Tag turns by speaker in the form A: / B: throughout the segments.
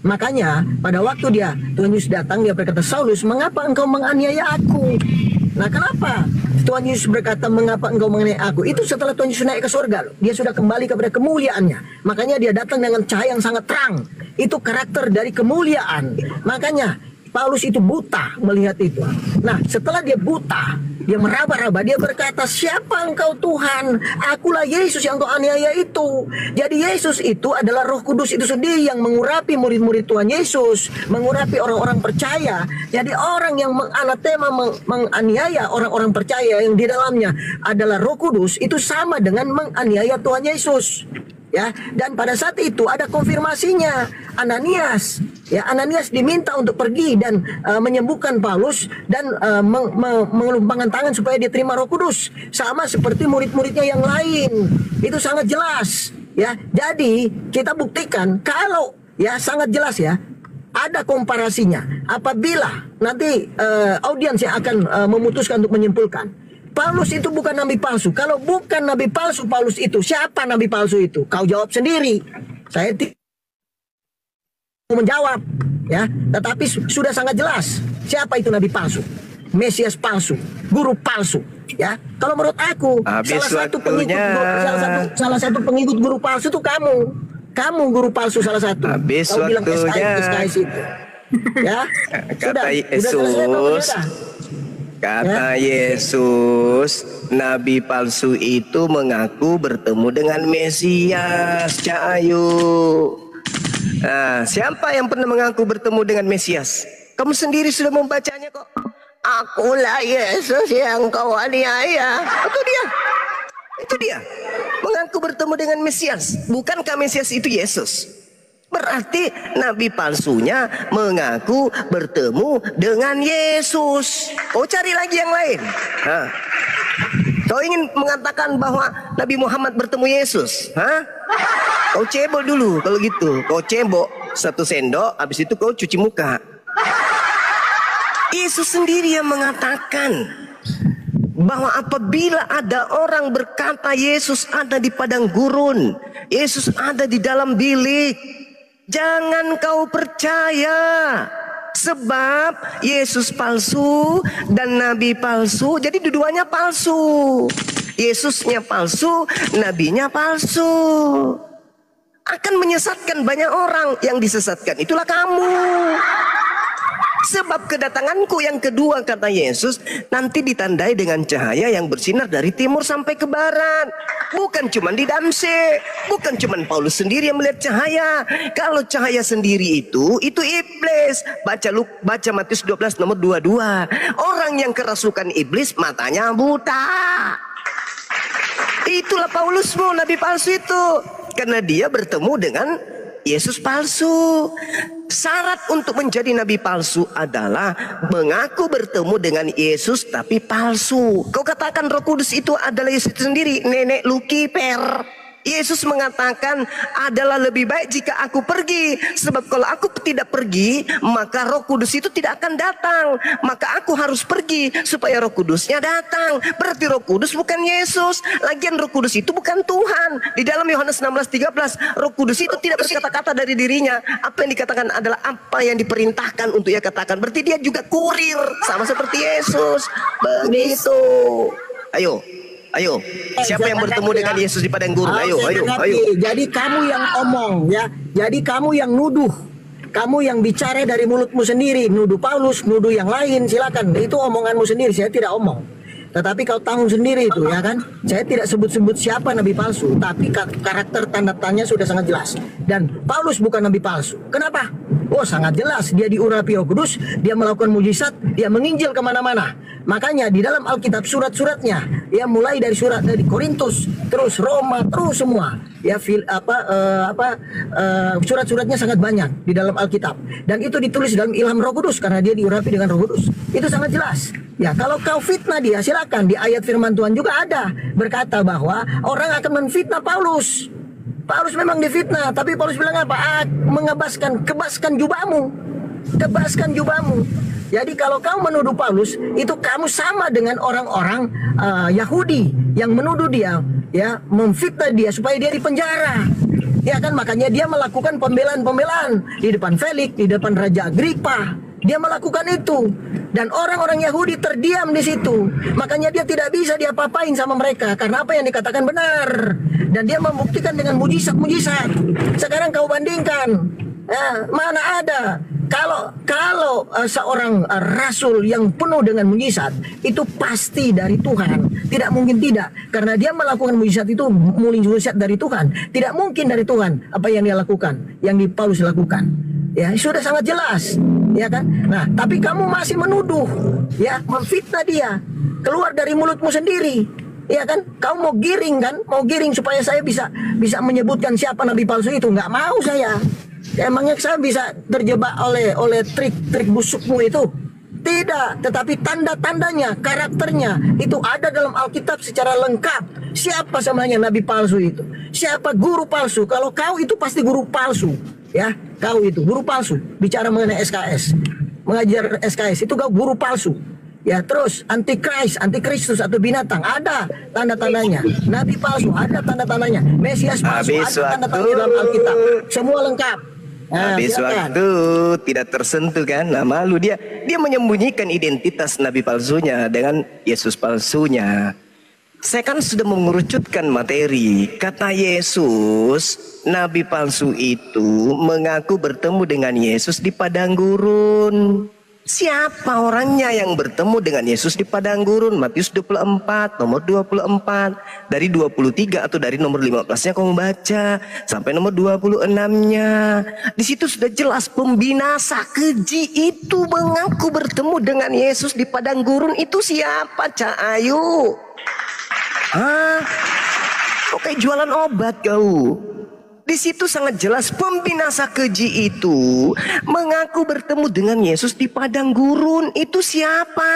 A: Makanya pada waktu Tuhan Yesus datang, dia berkata, Saulus, mengapa engkau menganiaya aku? Nah, kenapa Tuhan Yesus berkata, mengapa engkau menganiaya aku? Itu setelah Tuhan Yesus naik ke surga. Dia sudah kembali kepada kemuliaannya. Makanya dia datang dengan cahaya yang sangat terang. Itu karakter dari kemuliaan. Makanya Paulus itu buta melihat itu. Nah, setelah dia buta, dia meraba-raba, dia berkata, siapa engkau Tuhan? Akulah Yesus yang kau aniaya itu. Jadi Yesus itu adalah Roh Kudus itu sendiri yang mengurapi murid-murid Tuhan Yesus, mengurapi orang-orang percaya. Jadi orang yang menganatema, menganiaya orang-orang percaya yang di dalamnya adalah Roh Kudus, itu sama dengan menganiaya Tuhan Yesus. Ya, dan pada saat itu ada konfirmasinya. Ananias diminta untuk pergi dan menyembuhkan Paulus dan mengelumpangkan tangan supaya dia terima Roh Kudus, sama seperti murid-muridnya yang lain. Itu sangat jelas, ya. Jadi kita buktikan kalau sangat jelas, ya. Ada komparasinya. Apabila nanti audiens yang akan memutuskan untuk menyimpulkan, Paulus itu bukan nabi palsu. Kalau bukan nabi palsu Paulus itu, siapa nabi palsu itu? Kau jawab sendiri. Saya tidak menjawab, ya. Tetapi sudah sangat jelas siapa itu nabi palsu, Mesias palsu, guru palsu, ya. Kalau menurut aku, salah satu pengikut guru palsu itu kamu guru palsu salah satu. Kau bilang SKS itu, ya.
B: Kata Yesus. Kata Yesus, nabi palsu itu mengaku bertemu dengan Mesias, Cak Ayu. Nah, siapa yang pernah mengaku bertemu dengan Mesias? Kamu sendiri sudah membacanya kok. Akulah Yesus yang kau aniaya. Itu dia. Mengaku bertemu dengan Mesias. Bukankah Mesias itu Yesus? Berarti nabi palsunya mengaku bertemu dengan Yesus. Kau cari lagi yang lain. Kau ingin mengatakan bahwa Nabi Muhammad bertemu Yesus? Kau cebol dulu kalau gitu. Kau cebok 1 sendok, habis itu kau cuci muka. Yesus sendiri yang mengatakan bahwa apabila ada orang berkata Yesus ada di padang gurun, Yesus ada di dalam bilik, jangan kau percaya, sebab Yesus palsu dan nabi palsu. Jadi dua-duanya palsu. Yesusnya palsu, nabinya palsu. Akan menyesatkan banyak orang. Yang disesatkan itulah kamu. Sebab kedatanganku yang kedua, kata Yesus, nanti ditandai dengan cahaya yang bersinar dari timur sampai ke barat. Bukan cuma di Damsyik, bukan cuma Paulus sendiri yang melihat cahaya. Kalau cahaya sendiri itu iblis. Baca Matius 12 nomor 22. Orang yang kerasukan iblis matanya buta. Itulah Paulusmu, nabi palsu itu. Karena dia bertemu dengan Yesus palsu. Syarat untuk menjadi nabi palsu adalah mengaku bertemu dengan Yesus tapi palsu. Kau katakan Roh Kudus itu adalah Yesus sendiri, nenek Lucifer. Yesus mengatakan adalah lebih baik jika aku pergi, sebab kalau aku tidak pergi maka Roh Kudus itu tidak akan datang. Maka aku harus pergi supaya Roh Kudusnya datang. Berarti Roh Kudus bukan Yesus. Lagian Roh Kudus itu bukan Tuhan. Di dalam Yohanes 16:13, Roh Kudus itu tidak berkata-kata dari dirinya. Apa yang dikatakan adalah apa yang diperintahkan untuk ia katakan. Berarti dia juga kurir, sama seperti Yesus. Begitu. Ayo, siapa yang bertemu dengan Yesus di padang gurun? Ayo.
A: Jadi kamu yang omong, ya. Jadi kamu yang nuduh. Kamu yang bicara dari mulutmu sendiri, nuduh Paulus, nuduh yang lain, silakan. Itu omonganmu sendiri, saya tidak omong. Tetapi kau tanggung sendiri itu, ya kan? Saya tidak sebut-sebut siapa nabi palsu, tapi karakter tanda tanya sudah sangat jelas. Dan Paulus bukan nabi palsu. Kenapa? Oh, sangat jelas. Dia diurapi Roh Kudus, dia melakukan mujizat, dia menginjil kemana-mana. Makanya di dalam Alkitab surat-suratnya, ya mulai dari surat dari Korintus, terus Roma, terus semua, ya surat-suratnya sangat banyak di dalam Alkitab. Dan itu ditulis dalam ilham Roh Kudus karena dia diurapi dengan Roh Kudus. Itu sangat jelas. Ya, kalau kau fitnah dia, silakan. Di ayat firman Tuhan juga ada berkata bahwa orang akan menfitnah Paulus. Paulus memang difitnah, tapi Paulus bilang apa? Kebaskan jubahmu. Kebaskan jubahmu. Jadi kalau kamu menuduh Paulus, itu kamu sama dengan orang-orang Yahudi yang menuduh dia, ya, memfitnah dia supaya dia dipenjara. Ya kan, makanya dia melakukan pembelaan-pembelaan di depan Felix, di depan Raja Agripa. Dia melakukan itu. Dan orang-orang Yahudi terdiam di situ. Makanya dia tidak bisa diapa-apain sama mereka. Karena apa yang dikatakan benar. Dan dia membuktikan dengan mujizat-mujizat. Sekarang kau bandingkan. Mana ada. Kalau seorang rasul yang penuh dengan mujizat, itu pasti dari Tuhan. Tidak mungkin tidak. Karena dia melakukan mujizat itu, mujizat dari Tuhan. Tidak mungkin dari Tuhan apa yang dia lakukan, yang di Paulus lakukan. Ya, sudah sangat jelas, ya kan? Nah, tapi kamu masih menuduh, ya, memfitnah dia. Keluar dari mulutmu sendiri, ya kan? Kau mau giring kan? Mau giring supaya saya bisa menyebutkan siapa nabi palsu itu? Nggak mau saya. Emangnya saya bisa terjebak oleh trik-trik busukmu itu? Tidak, tetapi tanda-tandanya, karakternya itu ada dalam Alkitab secara lengkap. Siapa sebenarnya nabi palsu itu? Siapa guru palsu? Kalau kau itu pasti guru palsu. Ya, kau itu guru palsu. Bicara mengenai SKS, mengajar SKS itu kau guru palsu. Ya, terus antikristus atau binatang ada tanda-tandanya. Nabi palsu ada tanda-tandanya. Mesias palsu ada tanda-tandanya dalam Alkitab. Semua lengkap.
B: Habis waktu tidak tersentuh kan? Nah, malu dia menyembunyikan identitas nabi palsunya dengan Yesus palsunya. Saya kan sudah mengerucutkan materi. Kata Yesus, nabi palsu itu mengaku bertemu dengan Yesus di padang gurun. Siapa orangnya yang bertemu dengan Yesus di padang gurun? Matius 24, nomor 24. Dari 23 atau dari nomor 15-nya kamu baca. Sampai nomor 26-nya. Di situ sudah jelas pembinasa keji itu mengaku bertemu dengan Yesus di padang gurun. Itu siapa, Cak Ayu? Kok kayak jualan obat kau? Di situ sangat jelas pembinasa keji itu mengaku bertemu dengan Yesus di padang gurun. Itu siapa?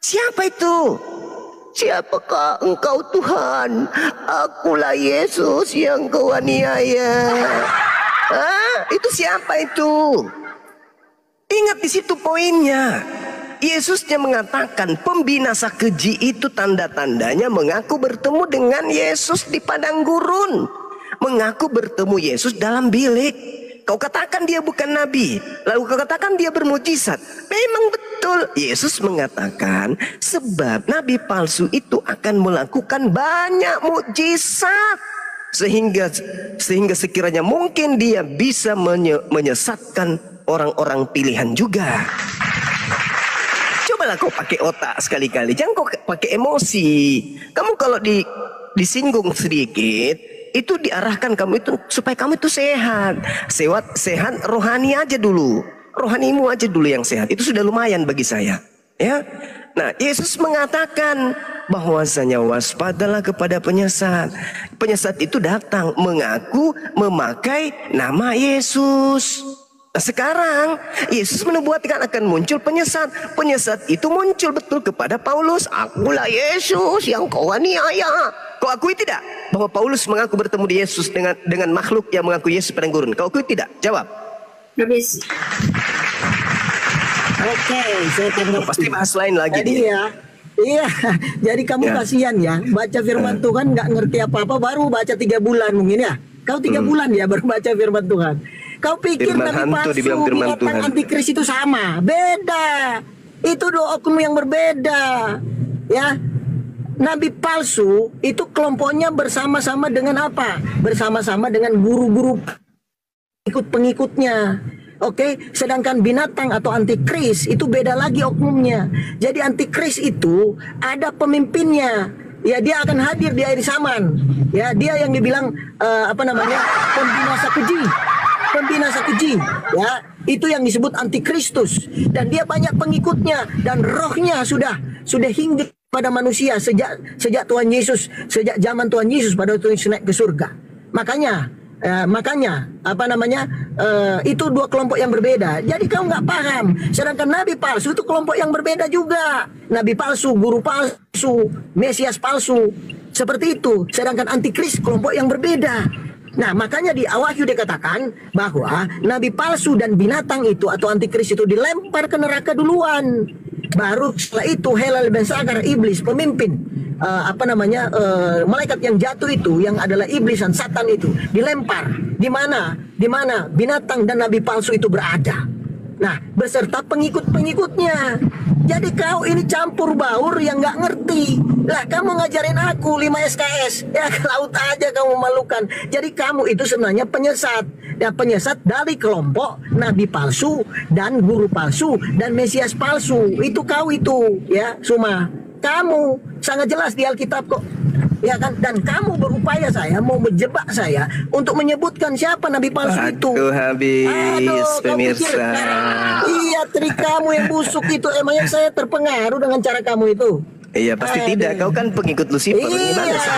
B: Siapa itu? Siapakah engkau Tuhan? Akulah Yesus yang kau aniaya. Itu siapa itu? Ingat di situ poinnya. Yesusnya mengatakan pembinasa keji itu tanda-tandanya mengaku bertemu dengan Yesus di padang gurun. Mengaku bertemu Yesus dalam bilik. Kau katakan dia bukan nabi, lalu kau katakan dia bermujizat. Memang betul. Yesus mengatakan sebab nabi palsu itu akan melakukan banyak mujizat. Sehingga sekiranya mungkin dia bisa menyesatkan orang-orang pilihan juga. Cobalah kau pakai otak sekali-kali, jangan kau pakai emosi. Kamu kalau disinggung sedikit, itu diarahkan kamu itu supaya kamu itu sehat. Sehat rohani aja dulu. Rohanimu aja dulu yang sehat. Itu sudah lumayan bagi saya. Ya. Nah, Yesus mengatakan bahwasanya waspadalah kepada penyesat. Penyesat itu datang mengaku memakai nama Yesus. Nah, sekarang Yesus menubuatkan akan muncul penyesat. Penyesat itu muncul betul kepada Paulus. Akulah Yesus yang kau aniaya. Kau akui tidak bahwa Paulus mengaku bertemu di Yesus dengan makhluk yang mengaku Yesus padang gurun? Kau akui tidak? Jawab.
C: Habis.
A: Oke, saya tengok.
B: Pasti bahas lain lagi.
A: Jadi iya, jadi kamu kasihan ya, baca firman Tuhan nggak ngerti apa-apa, baru baca 3 bulan mungkin ya. Kau 3 bulan ya baru baca firman Tuhan. Kau pikir
B: Firman
A: nabi
B: hantu
A: palsu,
B: dibilang firman
A: binatang
B: Tuhan.
A: antikris itu sama? Beda. Itu dua oknum yang berbeda. Ya. Nabi palsu itu kelompoknya bersama-sama dengan apa? Bersama-sama dengan guru-guru pengikutnya. Oke, sedangkan binatang atau antikris itu beda lagi oknumnya. Jadi antikris itu ada pemimpinnya. Ya, dia akan hadir di akhir zaman. Ya, dia yang dibilang pembinasa keji. Pembinasa keji, ya, itu yang disebut antikristus, dan dia banyak pengikutnya dan rohnya sudah hingga pada manusia sejak Tuhan Yesus, sejak zaman Tuhan Yesus pada waktu Yesus naik ke surga. Makanya itu dua kelompok yang berbeda. Jadi kau nggak paham. Sedangkan nabi palsu itu kelompok yang berbeda juga. Nabi palsu, guru palsu, Mesias palsu, seperti itu. Sedangkan antikris kelompok yang berbeda. Nah, makanya di Wahyu dikatakan bahwa nabi palsu dan binatang itu atau antikris itu dilempar ke neraka duluan. Baru setelah itu Helal ben Sakar, iblis pemimpin malaikat yang jatuh itu, yang adalah iblis dan Satan itu dilempar. Di mana? Di mana binatang dan nabi palsu itu berada. Nah, beserta pengikut-pengikutnya. Jadi kau ini campur baur yang nggak ngerti. Lah, kamu ngajarin aku 5 SKS. Ya, ke laut aja kamu memalukan. Jadi kamu itu sebenarnya penyesat. Ya, penyesat dari kelompok nabi palsu dan guru palsu dan mesias palsu. Itu kau itu, ya, Suma. Kamu sangat jelas di Alkitab kok. Ya kan, dan kamu berupaya mau menjebak saya untuk menyebutkan siapa nabi palsu itu.
B: Aduh, habis pemirsa.
A: Iya, trik kamu yang busuk itu. Emangnya saya terpengaruh dengan cara kamu itu?
B: Iya, pasti tidak. Kau kan pengikut Lucifer. Gimana sih?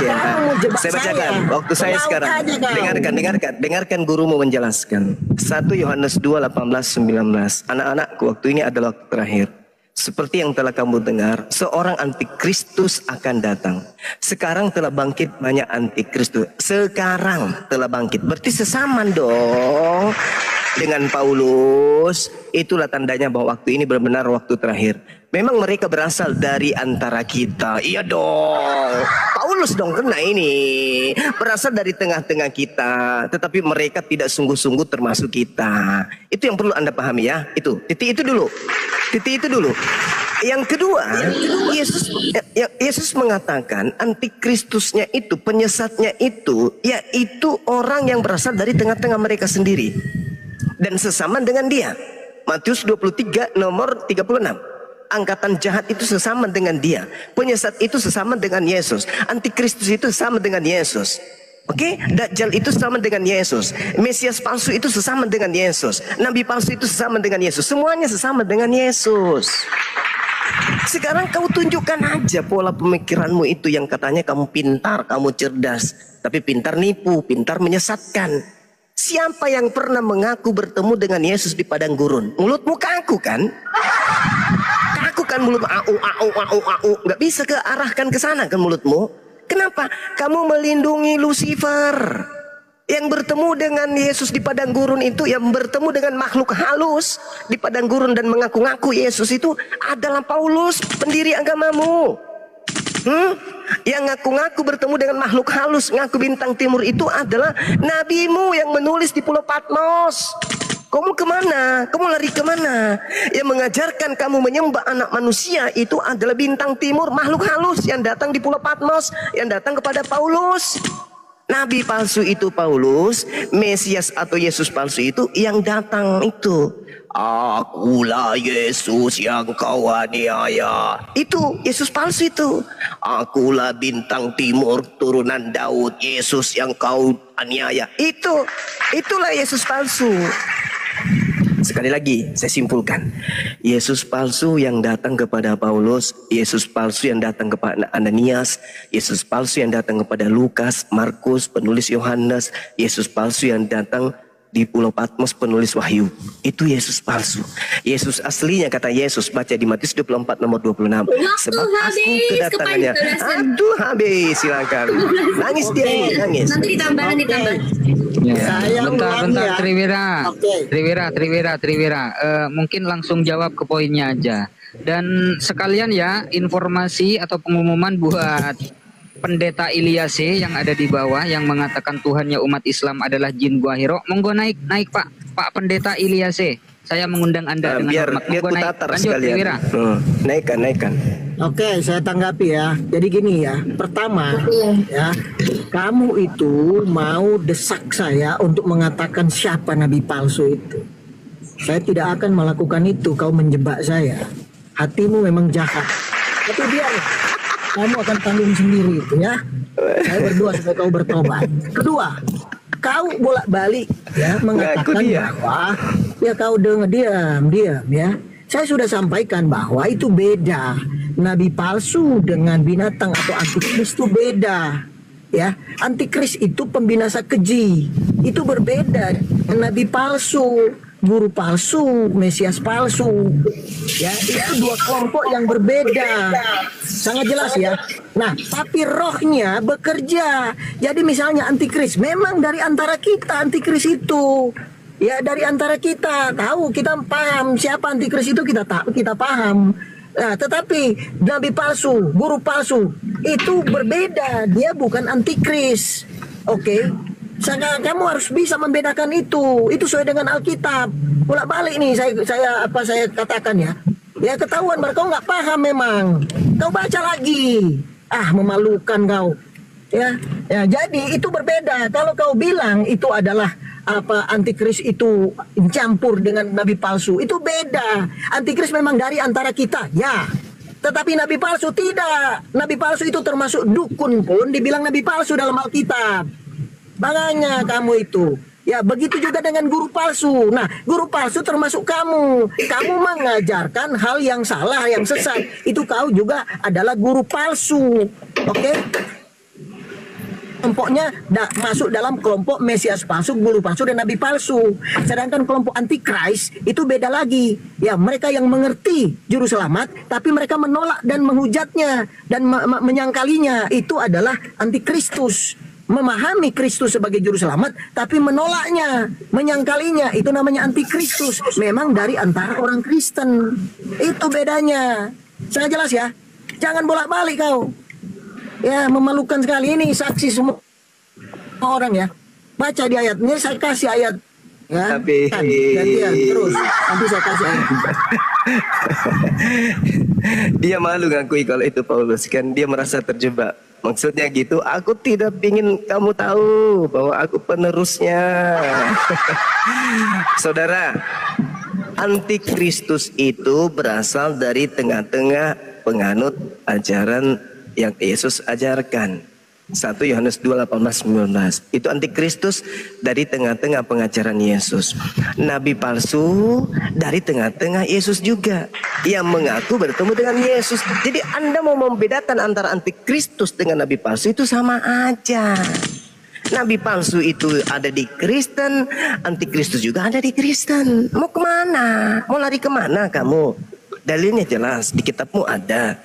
B: Nggak mungkin. Saya bacakan waktu saya sekarang. Dengarkan gurumu menjelaskan. 1 Yohanes 2, 18, 19. Anak-anakku, waktu ini adalah waktu terakhir. Seperti yang telah kamu dengar, seorang antikristus akan datang. Sekarang telah bangkit banyak antikristus. Sekarang telah bangkit. Berarti sesaman dong dengan Paulus. Itulah tandanya bahwa waktu ini benar-benar waktu terakhir. Memang mereka berasal dari antara kita. Iya dong. Paulus dong kena ini. Berasal dari tengah-tengah kita. Tetapi mereka tidak sungguh-sungguh termasuk kita. Itu yang perlu Anda pahami ya. Titik itu dulu. Yang kedua, Yesus mengatakan antikristusnya itu, penyesatnya itu, yaitu orang yang berasal dari tengah-tengah mereka sendiri. Dan sesama dengan dia. Matius 23 nomor 36. Angkatan jahat itu sesama dengan dia. Penyesat itu sesama dengan Yesus. Antikristus itu sesama dengan Yesus. Oke, Dajjal itu sesama dengan Yesus. Mesias palsu itu sesama dengan Yesus. Nabi palsu itu sesama dengan Yesus. Semuanya sesama dengan Yesus. Sekarang kau tunjukkan aja pola pemikiranmu itu yang katanya kamu pintar, kamu cerdas. Tapi pintar nipu, pintar menyesatkan. Siapa yang pernah mengaku bertemu dengan Yesus di padang gurun? Mulutmu kaku kan? Kaku kan mulut, au. Gak bisa kearahkan ke sana kan mulutmu? Kenapa? Kamu melindungi Lucifer. Yang bertemu dengan Yesus di padang gurun itu, yang bertemu dengan makhluk halus di padang gurun dan mengaku-ngaku Yesus itu adalah Paulus, pendiri agamamu. Yang ngaku-ngaku bertemu dengan makhluk halus, ngaku bintang timur itu adalah nabimu yang menulis di Pulau Patmos. Kamu kemana? Kamu lari kemana? Yang mengajarkan kamu menyembah anak manusia itu adalah bintang timur, makhluk halus yang datang di Pulau Patmos, yang datang kepada Paulus. Nabi palsu itu Paulus, Mesias atau Yesus palsu itu yang datang itu. Akulah Yesus yang kau aniaya. Itu Yesus palsu itu. Akulah bintang timur turunan Daud, Yesus yang kau aniaya. Itulah Yesus palsu. Sekali lagi saya simpulkan, Yesus palsu yang datang kepada Paulus, Yesus palsu yang datang kepada Ananias, Yesus palsu yang datang kepada Lukas, Markus, penulis Yohanes, Yesus palsu yang datang di Pulau Patmos, penulis Wahyu. Itu Yesus palsu. Yesus aslinya, kata Yesus, baca di Matius 24 nomor 26. Sebab aku kedatangannya. Aduh, habis, silakan. Nangis dia, nangis.
C: Nanti ditambah.
D: Ya, bentar, Triwira. Mungkin langsung jawab ke poinnya aja. Dan sekalian ya, informasi atau pengumuman buat Pendeta Ilyase yang ada di bawah yang mengatakan Tuhannya umat Islam adalah jin gua hiro. Monggo naik Pak Pendeta Ilyase. Saya mengundang Anda dengan
B: biar
D: hormat. Monggo naik. Lanjut, Triwira.
B: Naikkan.
A: Oke, saya tanggapi ya. Jadi gini ya, pertama ya, kamu itu mau desak saya untuk mengatakan siapa nabi palsu itu. Saya tidak akan melakukan itu. Kau menjebak saya. Hatimu memang jahat. Tapi biar kamu akan tanggung sendiri itu ya. Saya berdoa supaya kau bertobat. Kedua, kau bolak-balik ya mengatakan bahwa ya kau dengar diam ya. Saya sudah sampaikan bahwa itu beda. Nabi palsu dengan binatang atau antikris itu beda. Ya, antikris itu pembinasa keji. Itu berbeda dengan nabi palsu, guru palsu, mesias palsu. Ya, itu dua kelompok yang berbeda. Sangat jelas ya. Nah, tapi rohnya bekerja. Jadi misalnya antikris, memang dari antara kita antikris itu. Ya, dari antara kita tahu, kita paham siapa antikris itu, kita paham. Nah, tetapi nabi palsu, guru palsu itu berbeda. Dia bukan antikris. Oke. Kamu harus bisa membedakan itu. Itu sesuai dengan Alkitab. Bolak-balik nih saya katakan ya. Ya ketahuan kau nggak paham memang. Kau baca lagi. Ah, memalukan kau. Ya, jadi itu berbeda. Kalau kau bilang itu adalah antikris itu campur dengan nabi palsu, itu beda. Antikris memang dari antara kita, ya. Tetapi nabi palsu tidak. Nabi palsu itu termasuk dukun pun dibilang nabi palsu dalam Alkitab. Makanya kamu itu. Ya, begitu juga dengan guru palsu. Nah, guru palsu termasuk kamu. Kamu mengajarkan hal yang salah, yang sesat. Itu kau juga adalah guru palsu. Oke? Kelompoknya masuk dalam kelompok Mesias palsu, guru palsu, dan nabi palsu. Sedangkan kelompok antikris itu beda lagi. Ya, mereka yang mengerti juru selamat, tapi mereka menolak dan menghujatnya dan menyangkalinya. Itu adalah antikristus. Memahami Kristus sebagai juru selamat, tapi menolaknya, menyangkalinya. Itu namanya antikristus. Memang dari antara orang Kristen. Itu bedanya. Saya jelas ya. Jangan bolak-balik kau. Ya, memalukan sekali ini saksi semua orang ya. Baca di ayat ini, saya kasih ayat ya.
B: Tapi
A: gantian terus. Nanti saya kasih ayat.
B: Dia malu ngakui kalau itu Paulus kan, dia merasa terjebak. Maksudnya gitu, aku tidak ingin kamu tahu bahwa aku penerusnya. Saudara, antikristus itu berasal dari tengah-tengah penganut ajaran yang Yesus ajarkan. 1 Yohanes 2:18-19. Itu antikristus dari tengah-tengah pengajaran Yesus. Nabi palsu dari tengah-tengah Yesus juga, yang mengaku bertemu dengan Yesus. Jadi Anda mau membedakan antara antikristus dengan nabi palsu itu sama aja. Nabi palsu itu ada di Kristen, antikristus juga ada di Kristen. Mau kemana? Mau lari kemana kamu? Dalilnya jelas, di kitabmu ada.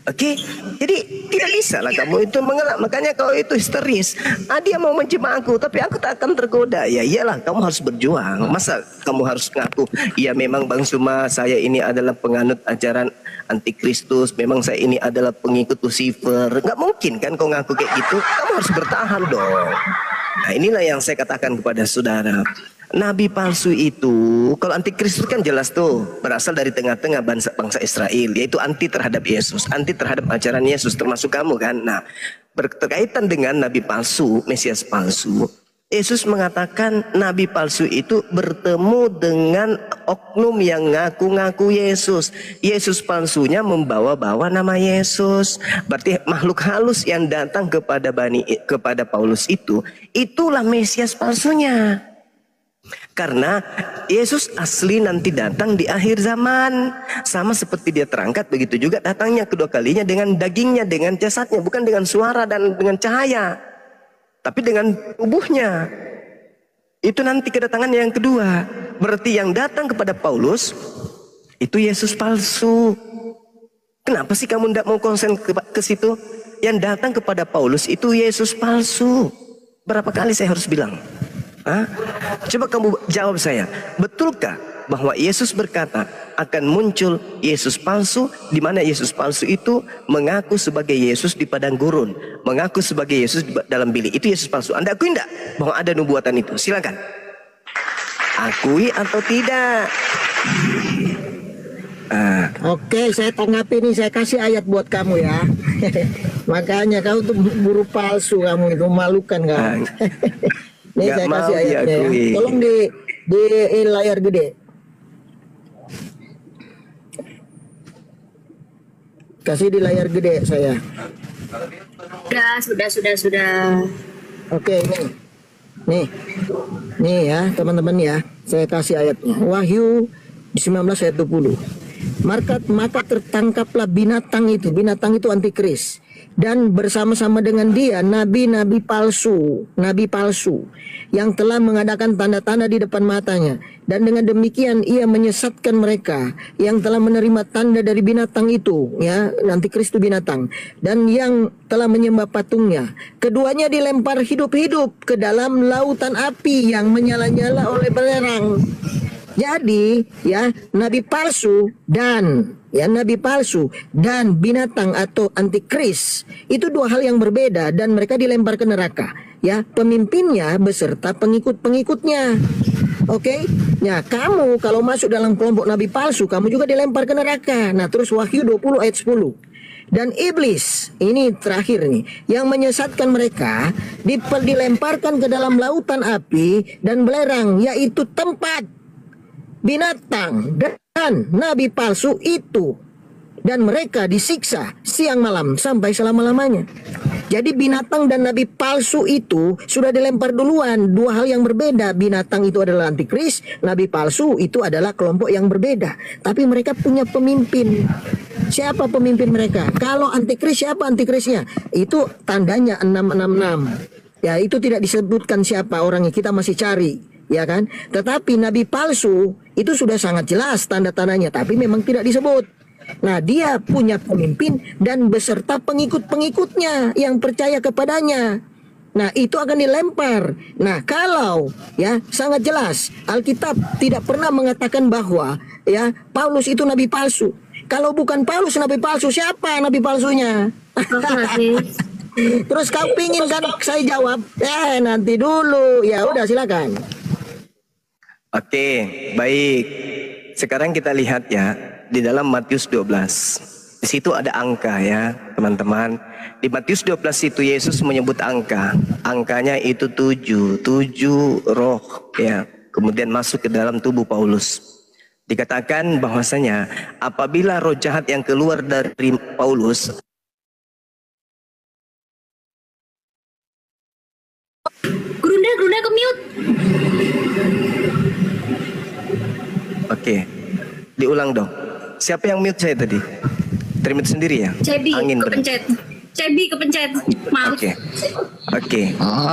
B: Oke, jadi tidak bisa lah kamu itu mengelak. Makanya kau itu histeris. Dia mau menjebak aku, tapi aku tak akan tergoda. Ya iyalah, kamu harus berjuang. Masa kamu harus ngaku, ya memang Bang Suma, saya ini adalah penganut ajaran antikristus. Memang saya ini adalah pengikut Lucifer. Nggak mungkin kan kau ngaku kayak gitu. Kamu harus bertahan dong. Nah, inilah yang saya katakan kepada saudara. Nabi palsu itu, kalau antikristus kan jelas tuh, berasal dari tengah-tengah bangsa Israel, yaitu anti terhadap Yesus, anti terhadap ajaran Yesus, termasuk kamu kan. Nah, berkaitan dengan nabi palsu, Mesias palsu, Yesus mengatakan nabi palsu itu bertemu dengan oknum yang ngaku-ngaku Yesus. Yesus palsunya membawa-bawa nama Yesus. Berarti makhluk halus yang datang kepada Paulus itu, itulah Mesias palsunya. Karena Yesus asli nanti datang di akhir zaman. Sama seperti dia terangkat, begitu juga datangnya kedua kalinya dengan dagingnya, dengan jasadnya. Bukan dengan suara dan dengan cahaya, tapi dengan tubuhnya. Itu nanti kedatangan yang kedua. Berarti yang datang kepada Paulus itu Yesus palsu. Kenapa sih kamu tidak mau konsen ke situ? Yang datang kepada Paulus itu Yesus palsu. Berapa kali saya harus bilang? Coba kamu jawab saya, betulkah bahwa Yesus berkata akan muncul Yesus palsu, di mana Yesus palsu itu mengaku sebagai Yesus di padang gurun, mengaku sebagai Yesus dalam bilik. Itu Yesus palsu. Anda akui enggak bahwa ada nubuatan itu? Silakan. Akui atau tidak?
A: Oke, saya tanggapi ini, saya kasih ayat buat kamu ya. Makanya kau tuh guru palsu, kamu itu memalukan kamu. Nih saya kasih ayatnya ya. Tolong di layar gede. Kasih di layar gede saya.
C: Sudah.
A: Oke, nih ya teman-teman ya. Saya kasih ayatnya. Wahyu 19 ayat 20. Maka tertangkaplah binatang itu antikris, dan bersama-sama dengan dia nabi palsu yang telah mengadakan tanda-tanda di depan matanya, dan dengan demikian ia menyesatkan mereka yang telah menerima tanda dari binatang itu, ya, antikris itu binatang, dan yang telah menyembah patungnya. Keduanya dilempar hidup-hidup ke dalam lautan api yang menyala-nyala oleh belerang. Jadi ya nabi palsu dan binatang atau antikris itu dua hal yang berbeda dan mereka dilempar ke neraka. Ya, pemimpinnya beserta pengikut-pengikutnya. Oke? Ya, kamu kalau masuk dalam kelompok nabi palsu, kamu juga dilempar ke neraka. Nah, terus Wahyu 20 ayat 10. Dan iblis, ini terakhir nih, yang menyesatkan mereka dilemparkan ke dalam lautan api dan belerang, yaitu tempat binatang dan nabi palsu itu. Dan mereka disiksa siang malam sampai selama-lamanya. Jadi binatang dan nabi palsu itu sudah dilempar duluan. Dua hal yang berbeda. Binatang itu adalah antikris, nabi palsu itu adalah kelompok yang berbeda. Tapi mereka punya pemimpin. Siapa pemimpin mereka? Kalau antikris, siapa antikrisnya? Itu tandanya 666. Ya, itu tidak disebutkan siapa orangnya, kita masih cari, ya kan? Tetapi nabi palsu itu sudah sangat jelas tanda-tandanya, tapi memang tidak disebut. Nah, dia punya pemimpin dan beserta pengikut-pengikutnya yang percaya kepadanya. Nah, itu akan dilempar. Nah, kalau ya sangat jelas Alkitab tidak pernah mengatakan bahwa ya Paulus itu nabi palsu. Kalau bukan Paulus nabi palsu, siapa nabi palsunya? Terus kau pingin kan saya jawab? Nanti dulu. Ya udah, silakan.
B: Oke, baik. Sekarang kita lihat ya di dalam Matius 12. Di situ ada angka ya, teman-teman. Di Matius 12 itu Yesus menyebut angka. Angkanya itu 7 roh ya. Kemudian masuk ke dalam tubuh Paulus. Dikatakan bahwasanya apabila roh jahat yang keluar dari Paulus,
C: Gerunda ke mute.
B: oke, diulang dong. Siapa yang mute saya tadi? Termute sendiri ya?
C: Cebi
B: Angin
C: kepencet. Cebi kepencet. Maaf.
B: Oke.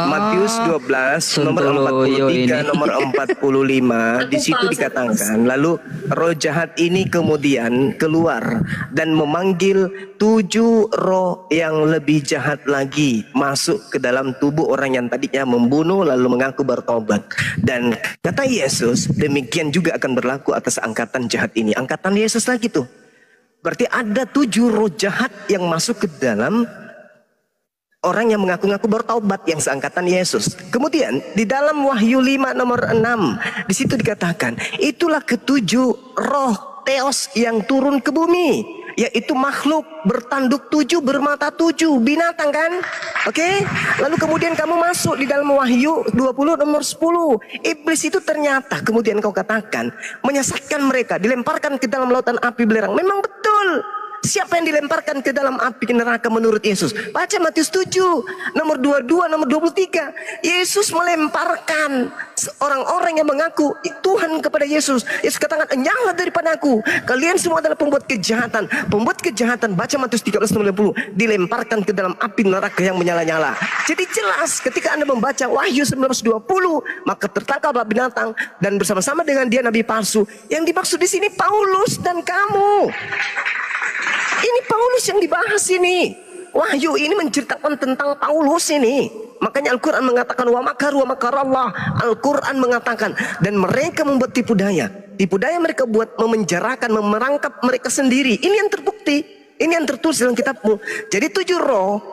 B: Matius 12 nomor 43 nomor 45 di situ dikatakan, lalu roh jahat ini kemudian keluar dan memanggil 7 roh yang lebih jahat lagi masuk ke dalam tubuh orang yang tadinya membunuh lalu mengaku bertobat. Dan kata Yesus, demikian juga akan berlaku atas angkatan jahat ini. Angkatan Yesus lagi tuh. Berarti ada 7 roh jahat yang masuk ke dalam orang yang mengaku-ngaku bertaubat yang seangkatan Yesus. Kemudian di dalam Wahyu 5 nomor 6 di situ dikatakan, itulah ketujuh roh Theos yang turun ke bumi, yaitu makhluk bertanduk 7, bermata 7, binatang kan? Oke? Lalu kemudian kamu masuk di dalam Wahyu 20 nomor 10. Iblis itu ternyata kemudian kau katakan menyesatkan mereka, dilemparkan ke dalam lautan api belerang. Memang betul. Siapa yang dilemparkan ke dalam api neraka menurut Yesus? Baca Matius 7 nomor 22 nomor 23. Yesus melemparkan orang-orang yang mengaku Tuhan kepada Yesus. Yesus katakan, enyahlah daripada aku, kalian semua adalah pembuat kejahatan. Pembuat kejahatan, baca Matius 13 nomor 20, dilemparkan ke dalam api neraka yang menyala-nyala. Jadi jelas ketika Anda membaca Wahyu 19:20, maka tertangkaplah binatang dan bersama-sama dengan dia nabi palsu. Yang dimaksud di sini Paulus dan kamu. Ini Paulus yang dibahas ini. Wahyu ini menceritakan tentang Paulus ini. Makanya Al-Quran mengatakan wa makarallah. Al-Quran mengatakan dan mereka membuat tipu daya. Tipu daya mereka buat memenjarakan, memerangkap mereka sendiri. Ini yang terbukti. Ini yang tertulis dalam kitabmu. Jadi 7 roh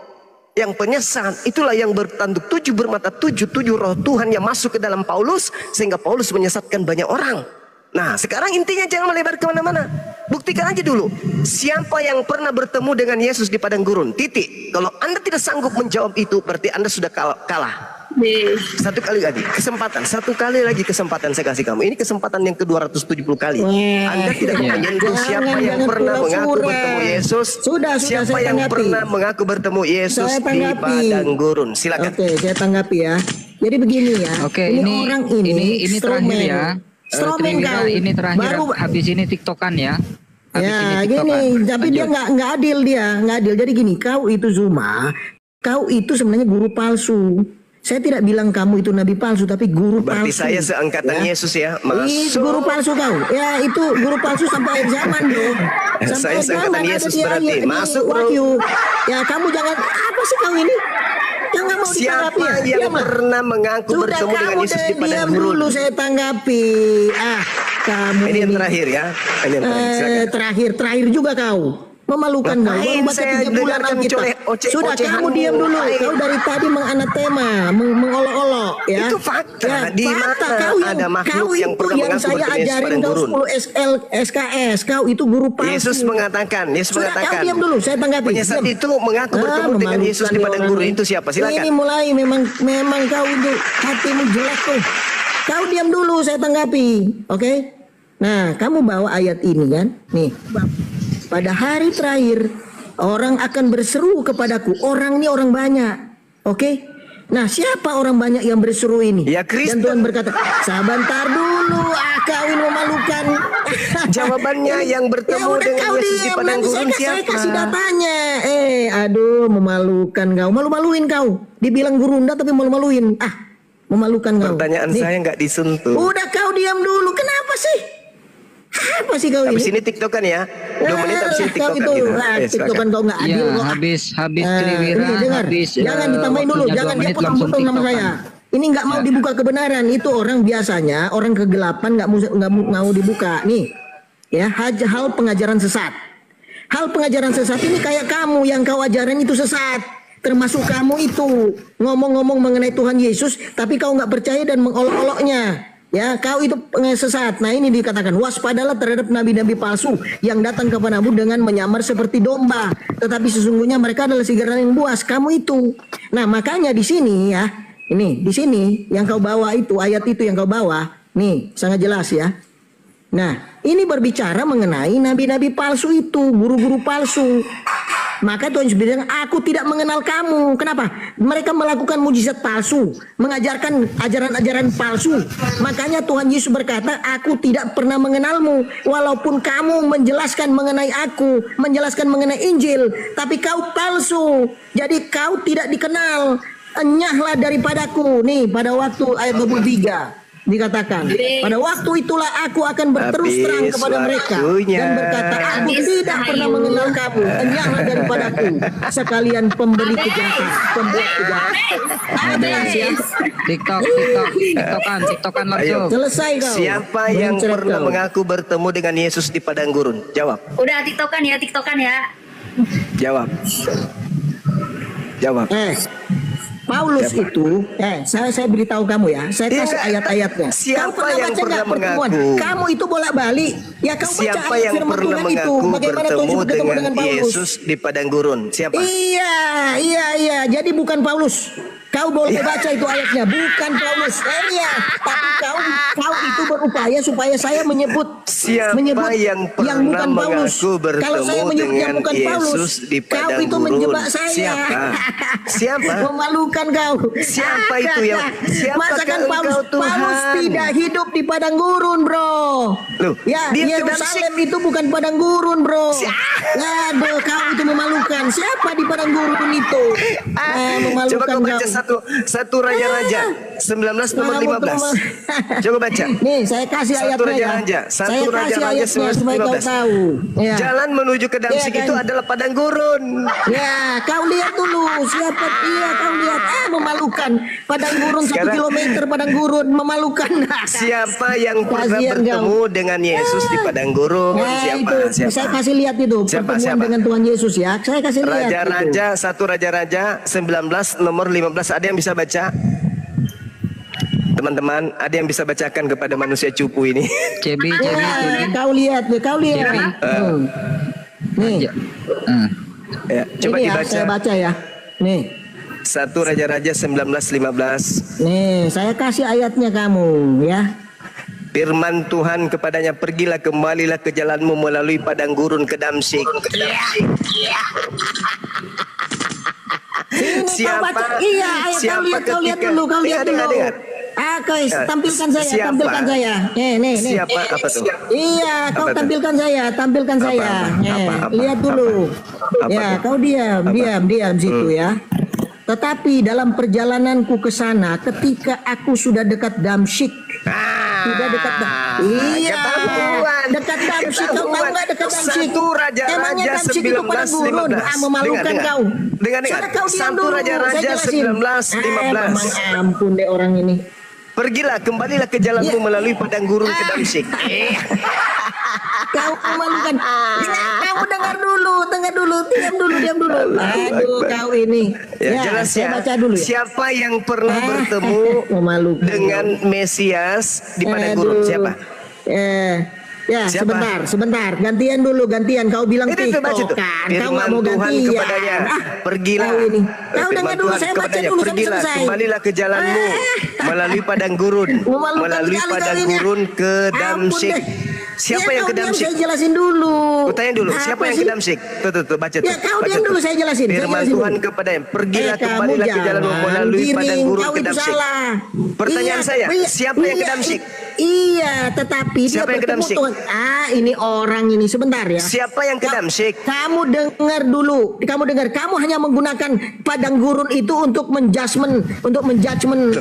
B: yang penyesat itulah yang bertanduk 7, bermata 7 roh Tuhan yang masuk ke dalam Paulus sehingga Paulus menyesatkan banyak orang. Nah, sekarang intinya jangan melebar kemana-mana. Buktikan aja dulu. Siapa yang pernah bertemu dengan Yesus di padang gurun? Titik. Kalau Anda tidak sanggup menjawab itu, berarti Anda sudah kalah. Satu kali lagi kesempatan saya kasih kamu. Ini kesempatan yang ke-270 kali. Anda tidak menyentuh siapa yang pernah mengaku bertemu Yesus. Siapa yang pernah mengaku bertemu Yesus di padang gurun? Silakan.
A: Oke, saya tanggapi ya. Jadi begini ya.
D: Oke,
A: ini orang ini
D: terakhir ya.
A: Trivia,
D: ini terakhir
A: baru
D: habis ini TikTokan ya.
A: Ya gini, tapi dia nggak adil, nggak adil. Jadi gini, kau itu Zuma, kau itu sebenarnya guru palsu. Saya tidak bilang kamu itu nabi palsu, tapi guru
B: Berarti
A: palsu.
B: saya seangkatan
A: ya.
B: Yesus ya.
A: Itu guru palsu kau. Ya itu guru palsu sampai akhir zaman bro.
B: Saya seangkatan Yesus berarti. Masuk bro.
A: Wahyu. Ya kamu jangan apa sih kau ini? Yang nggak mau
B: Siapa
A: ditanggapi ya?
B: yang pernah mengaku
A: Sudah
B: bertemu dengan
A: kamu
B: Yesus di padang
A: diam
B: gurun?
A: dulu saya tanggapi. Kamu
B: Ini yang terakhir ya. Ini yang terakhir. Silakan.
A: terakhir juga kau. Memalukan kau.
B: Ngapain
A: Baru baca
B: saya
A: 3 bulan
B: dengarkan
A: Alkitab. Sudah
B: ocehan-ocehanmu?
A: kamu diam dulu.
B: Ngapain?
A: Kau dari tadi menganatema, mengolok-olok ya.
B: Itu fakta.
A: Ya,
B: Di
A: fakta.
B: mana
A: Kau
B: ada makhluk
A: kau
B: yang
A: itu
B: pernah
A: yang
B: mengaku
A: saya
B: bertemu Yesus
A: ajarin
B: padang
A: kau
B: gurun?
A: 10 SKS. Kau itu guru palsu.
B: Yesus mengatakan,
A: Sudah kau diam dulu, saya tanggapi.
B: penyesat
A: Diam.
B: itu mengaku bertemu dengan
A: memalukan
B: Yesus di
A: nih
B: padang
A: orang
B: gurun.
A: ini.
B: Itu siapa? Silakan.
A: Ini mulai memang kau itu hatimu jelek tuh. Kau diam dulu, saya tanggapi. Oke? Nah, kamu bawa ayat ini kan? Nih. Pada hari terakhir orang akan berseru kepadaku. Orang ini orang banyak. Oke? Nah, siapa orang banyak yang berseru ini?
B: Ya, Kristen.
A: Dan Tuhan berkata, "Sabentar dulu, kau ini memalukan."
B: Jawabannya yang bertemu
A: Ya udah,
B: dengan
A: kau
B: Yesus di
A: diam,
B: padang
A: nanti
B: gurun
A: saya
B: siapa?
A: kasih datanya. Aduh, memalukan kau. Malu-maluin kau. Dibilang gurunda tapi malu-maluin. Memalukan kau.
B: Pertanyaan
A: Nih,
B: saya nggak disentuh.
A: udah kau diam dulu. Kenapa sih? Apa sih kau
B: Habis
A: ini?
B: ini tiktokan ya. 2 menit habis ini
A: Kau
B: tiktokan
A: itu,
B: kita.
A: tiktokan kau nggak adil
D: Ya,
A: kok.
D: habis
A: Nah,
D: Triwira,
A: ini dengar,
D: habis
A: jangan ditambahin dulu,
D: waktunya
A: jangan
D: 2
A: dia
D: menit langsung
A: potong-potong sama
D: tiktokan.
A: saya. Ini nggak mau dibuka kebenaran. Itu orang biasanya, orang kegelapan nggak mau dibuka. Nih, ya hal pengajaran sesat. Hal pengajaran sesat ini kayak kamu yang kau ajaran itu sesat. Termasuk kamu itu ngomong-ngomong mengenai Tuhan Yesus, tapi kau nggak percaya dan mengolok-oloknya. Ya, kau itu sesat. Nah, ini dikatakan waspadalah terhadap nabi-nabi palsu yang datang kepadamu dengan menyamar seperti domba, tetapi sesungguhnya mereka adalah serigala yang buas. Kamu itu. Nah, makanya di sini ya, ini di sini yang kau bawa itu ayat itu yang kau bawa, nih sangat jelas ya. Nah, ini berbicara mengenai nabi-nabi palsu itu, guru-guru palsu. Maka Tuhan Yesus bilang, aku tidak mengenal kamu. Kenapa? Mereka melakukan mujizat palsu, mengajarkan ajaran-ajaran palsu. Makanya Tuhan Yesus berkata, aku tidak pernah mengenalmu. Walaupun kamu menjelaskan mengenai aku, menjelaskan mengenai Injil, tapi kau palsu. Jadi kau tidak dikenal. Enyahlah daripadaku. Nih, pada waktu ayat 23. Dikatakan, pada waktu itulah aku akan berterus terang
B: Habis
A: kepada mereka
B: waktunya.
A: dan berkata, aku
C: Habis,
A: tidak pernah
C: ayo.
A: mengenal kamu. Enyahlah daripadaku sekalian pemberi kejahatan, pembuat kejahatan. Jelas ya.
D: TikTokan langsung.
A: Selesai kau.
B: Siapa yang
A: Mencret
B: pernah
A: kau.
B: mengaku bertemu dengan Yesus di padang gurun? Jawab.
C: Udah tiktokan ya.
B: Jawab. Jawab.
A: Paulus itu, saya beritahu kamu ya, saya
B: Iya,
A: kasih ayat-ayatnya.
B: siapa
A: Kau
B: yang
A: baca
B: pernah
A: nggak pertemuan?
B: mengaku?
A: Kamu itu bolak-balik. Ya kau baca
B: Siapa
A: ayat
B: yang
A: firman
B: pernah
A: Tuhan itu.
B: mengaku
A: Bagaimana Tuhan
B: bertemu
A: Yesus ketemu
B: dengan
A: Paulus?
B: Yesus di padang gurun? Siapa?
A: Iya. Jadi bukan Paulus. Kau boleh baca itu ayatnya, bukan Paulus. Iya, tapi kau itu berupaya supaya saya menyebut
B: Siapa yang pernah
A: bukan Paulus.
B: mengaku bertemu
A: Kalau saya menyebut yang
B: dengan
A: bukan Paulus,
B: Yesus di
A: kau
B: padang
A: itu
B: gurun?
A: menjebak saya.
B: Siapa? Siapa?
A: Memalukan kau.
B: Siapa itu yang- siapakah
A: Masakan
B: engkau,
A: Paulus?
B: Tuhan?
A: Paulus tidak hidup di padang gurun, bro.
B: Loh,
A: Ya,
B: dia ke
A: Yerusalem itu bukan padang gurun, bro. Aduh, kau itu memalukan. Siapa di padang gurun itu? Memalukan
B: Coba kau baca
A: kau.
B: satu Raja-Raja 19 nomor 15. Coba baca.
A: Nih, saya kasih
B: Satu
A: ayatnya ya.
B: Raja-Raja,
A: Saya
B: satu
A: kasih
B: Raja-Raja
A: ayatnya
B: 19
A: supaya kau
B: 15.
A: tahu. Ya.
B: Jalan menuju ke Damsik
A: Iya kan?
B: itu adalah padang gurun.
A: Ya, kau lihat dulu siapa dia, kau lihat. Memalukan. Padang gurun 1
B: Sekarang-
A: kilometer, padang gurun memalukan.
B: Siapa yang pernah
A: Kasihan
B: bertemu dengan Yesus di padang gurun?
A: Nah,
B: Siapa?
A: itu saya kasih lihat itu
B: Siapa?
A: pertemuan dengan Tuhan Yesus ya. Saya kasih lihat. itu.
B: Raja-Raja, satu Raja-Raja 19 nomor 15. Ada yang bisa baca? Teman-teman, ada yang bisa bacakan kepada manusia cupu ini?
D: Cebi.
A: Kau lihat, kau lihat. Nih,
B: Ya, coba
A: ini ya,
B: dibaca.
A: saya baca ya. Nih.
B: Satu Raja-Raja 19:15.
A: Nih, saya kasih ayatnya kamu ya.
B: Firman Tuhan kepadanya, pergilah kembalilah ke jalanmu melalui padang gurun ke Damsik.
A: Ini
B: Siapa?
A: kau baca. Iya, ayo
B: Siapa
A: kau lihat
B: ketika-
A: dulu, kau lihat
B: Dengar,
A: dulu.
B: dengar.
A: Guys, tampilkan saya,
B: Siapa?
A: tampilkan saya. Nih.
B: Siapa? Apa tuh?
A: Iya, kau
B: Apa tuh?
A: tampilkan saya, tampilkan
B: Apa,
A: saya.
B: apa,
A: Lihat dulu.
B: Apa
A: Ya,
B: tuh?
A: kau diam situ ya. Tetapi dalam perjalananku ke sana, ketika aku sudah dekat Damsyik, sudah dekat iya,
B: ketahuan.
A: dekat Damsyik. Kau tahu
B: Ketahuan.
A: nggak dekat Damsyik?
B: Satu Raja-Raja
A: Emangnya Damsyik itu pada gurun?
B: 19:15.
A: Memalukan
B: Dengar.
A: kau.
B: Dengar.
A: Sudah kau diam
B: Satu
A: dulu,
B: Raja-Raja
A: saya jelasin.
B: 19:15.
A: Memang ampun deh orang ini.
B: Pergilah, kembalilah ke jalanmu melalui padang gurun ke Damsyik.
A: Kau memalukan. Kamu dengar dulu, diam dulu. Aduh, kau ini.
B: Ya, jelas
A: saya
B: ya.
A: baca dulu ya.
B: Siapa yang pernah bertemu
A: Memalukan.
B: dengan Mesias di padang gurun?
A: Aduh.
B: Siapa?
A: Ya,
B: Siapa?
A: sebentar. Gantian dulu. Kau bilang
B: Itu baca
A: TikTok
B: tuh.
A: kan. Kau
B: Firman
A: nggak mau
B: Tuhan
A: gantian.
B: kepadanya, pergilah.
A: Kau ini. Kau
B: Firman
A: dengar dulu,
B: Tuhan
A: saya baca
B: kepadanya,
A: dulu sampai
B: pergilah,
A: selesai.
B: kembalilah ke jalanmu melalui padang gurun,
A: Memalukan
B: melalui
A: sekali
B: padang
A: kau ini.
B: gurun ke
A: Ampun
B: Damsyik.
A: deh.
B: Siapa
A: Ya,
B: yang
A: kau
B: ke
A: diam,
B: Damsyik?
A: saya jelasin dulu.
B: Tanya dulu, siapa
A: Apa
B: yang
A: sih?
B: ke Damsyik? Tuh, baca tuh.
A: Ya, kau
B: baca
A: diam
B: tuh.
A: dulu, saya jelasin.
B: Firman Tuhan kepadanya, pergilah,
A: kamu
B: kembalilah ke jalanmu
A: jangan
B: melalui padang
A: giring,
B: gurun
A: kau
B: ke
A: itu
B: Damsyik.
A: salah.
B: Pertanyaan saya, siapa yang ke Damsyik?
A: Iya, tetapi
B: Siapa
A: dia
B: yang ke
A: bertemu
B: Damsyik?
A: Tuhan. Ini orang ini sebentar ya.
B: Siapa yang ke Damsyik?
A: Kamu dengar dulu. Kamu hanya menggunakan padang gurun itu untuk menjudgment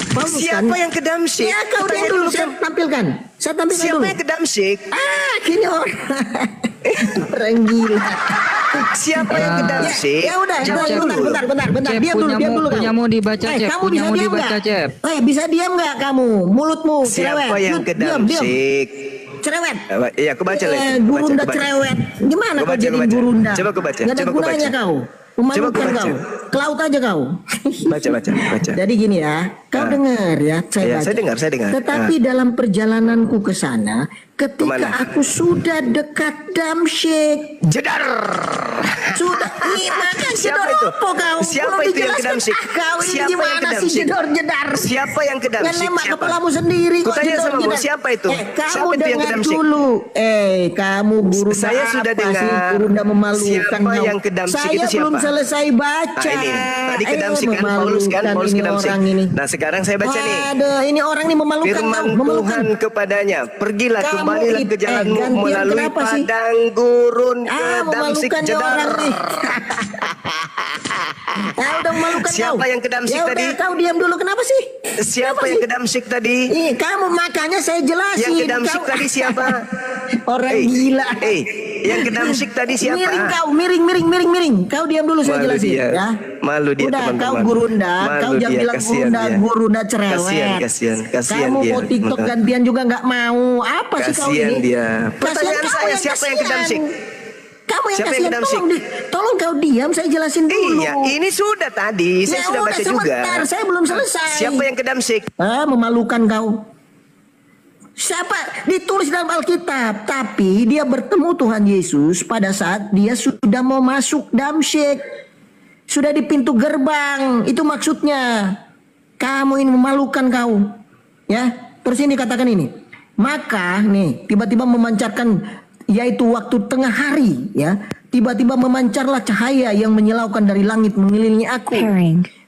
A: Paulus kan?
B: Siapa yang ke Damsyik?
A: Ya, kau
B: Tanya
A: diam dulu.
B: dulu
A: Saya
B: kan.
A: tampilkan
B: Siapa
A: dulu.
B: yang ke Damsyik?
A: Gini orang. Orang gila.
B: Siapa yang ke Damsyik?
A: Ya udah,
D: Cep,
A: bentar.
D: Cep,
A: Diam dulu kau.
D: punyamu dibaca, Cep.
A: Kamu bisa
D: Punyamu
A: diam
D: dibaca,
A: nggak?
D: Cep.
A: Bisa diam nggak kamu? Mulutmu cerewet.
B: Siapa yang ke
A: Diam.
B: Damsyik?
A: Cerewet.
B: Iya, aku baca lagi.
A: Gurunda cerewet. Gimana
B: Gua
A: kau
B: baca,
A: jadi
B: gua baca.
A: gurunda?
B: Coba aku baca,
A: Nggak ada
B: coba aku
A: gunanya
B: baca.
A: kau.
B: Coba
A: Memalukan
B: aku baca.
A: kau. Ke laut aja kau.
B: Baca.
A: Jadi gini ya, kau dengar ya,
B: Iya,
A: baca.
B: saya dengar.
A: Tetapi dalam perjalananku ke sana, ketika
B: Kemana?
A: aku sudah dekat Damsyik,
B: Jedar.
A: sudah makan
B: Siapa
A: jedor
B: itu?
A: apa kau?
B: Siapa
A: Belum
B: itu yang ke
A: dijelaskan.
B: Damsyik?
A: Kau ini
B: Siapa yang ke
A: gimana sih
B: Damsyik?
A: jedor-jedar?
B: Siapa yang ke
A: Yang
B: Damsyik?
A: nembak
B: Siapa?
A: kepalamu sendiri kok
B: Kutanya sama
A: jedor-jedar.
B: gua, siapa itu?
A: Kamu
B: Siapa itu yang ke
A: dengar
B: Damsyik?
A: dulu. Kamu guru
B: Saya sudah dengar.
A: Gurunda memalukan
B: Siapa
A: kau.
B: yang ke Damsyik
A: Saya
B: itu siapa?
A: belum selesai baca.
B: Ini tadi ke Damsyik kan, Paulus kan,
A: Memalukan
B: Paulus
A: ini
B: ke Damsyik.
A: orang ini.
B: Nah, sekarang saya baca nih.
A: Aduh, ini orang ini memalukan
B: Firman
A: kau, memalukan.
B: Tuhan kepadanya, pergilah,
A: Kamu
B: kembalilah ke jalanmu
A: gantian
B: melalui
A: kenapa sih?
B: padang gurun ke Damsyik
A: Memalukan ya
B: Jedar.
A: orang nih. Udah memalukan
B: Siapa
A: kau.
B: yang ke Damsyik
A: Ya udah,
B: tadi?
A: kau diam dulu, kenapa sih?
B: Siapa
A: Kenapa
B: yang
A: sih?
B: ke Damsyik tadi?
A: Kamu makanya saya jelasin.
B: Yang ke Damsyik
A: Kau-
B: tadi siapa?
A: Orang
B: Eh,
A: gila.
B: yang ke Damsyik tadi siapa?
A: Miring kau, miring. Kau diam dulu, saya
B: Malu
A: jelasin
B: dia.
A: ya.
B: Malu dia,
A: Udah,
B: teman-teman.
A: kau gurunda,
B: Malu
A: kau jangan
B: dia,
A: bilang
B: kasihan dia.
A: gurunda cerewet.
B: Kasihan
A: Kamu
B: dia.
A: mau TikTok gantian juga nggak mau. Apa sih kau
B: Kasihan
A: ini?
B: dia.
A: Kasihan
B: Pertanyaan
A: kau
B: saya, siapa yang ke
A: kasihan.
B: Damsyik?
A: Kamu yang
B: Siapa yang
A: kasihan,
B: ke Damsyik?
A: tolong kau diam, saya jelasin dulu.
B: Iya, ini sudah tadi. Saya
A: Ya
B: sudah
A: udah,
B: baca juga.
A: sebentar, saya belum selesai.
B: Siapa yang ke Damsyik?
A: Memalukan kau. Siapa? Ditulis dalam Alkitab. Tapi dia bertemu Tuhan Yesus pada saat dia sudah mau masuk Damsyik. Sudah di pintu gerbang. Itu maksudnya. Kamu ini memalukan kau. Ya. Terus ini katakan ini. Maka nih tiba-tiba memancarkan, yaitu waktu tengah hari ya. Tiba-tiba memancarlah cahaya yang menyilaukan dari langit mengelilingi aku.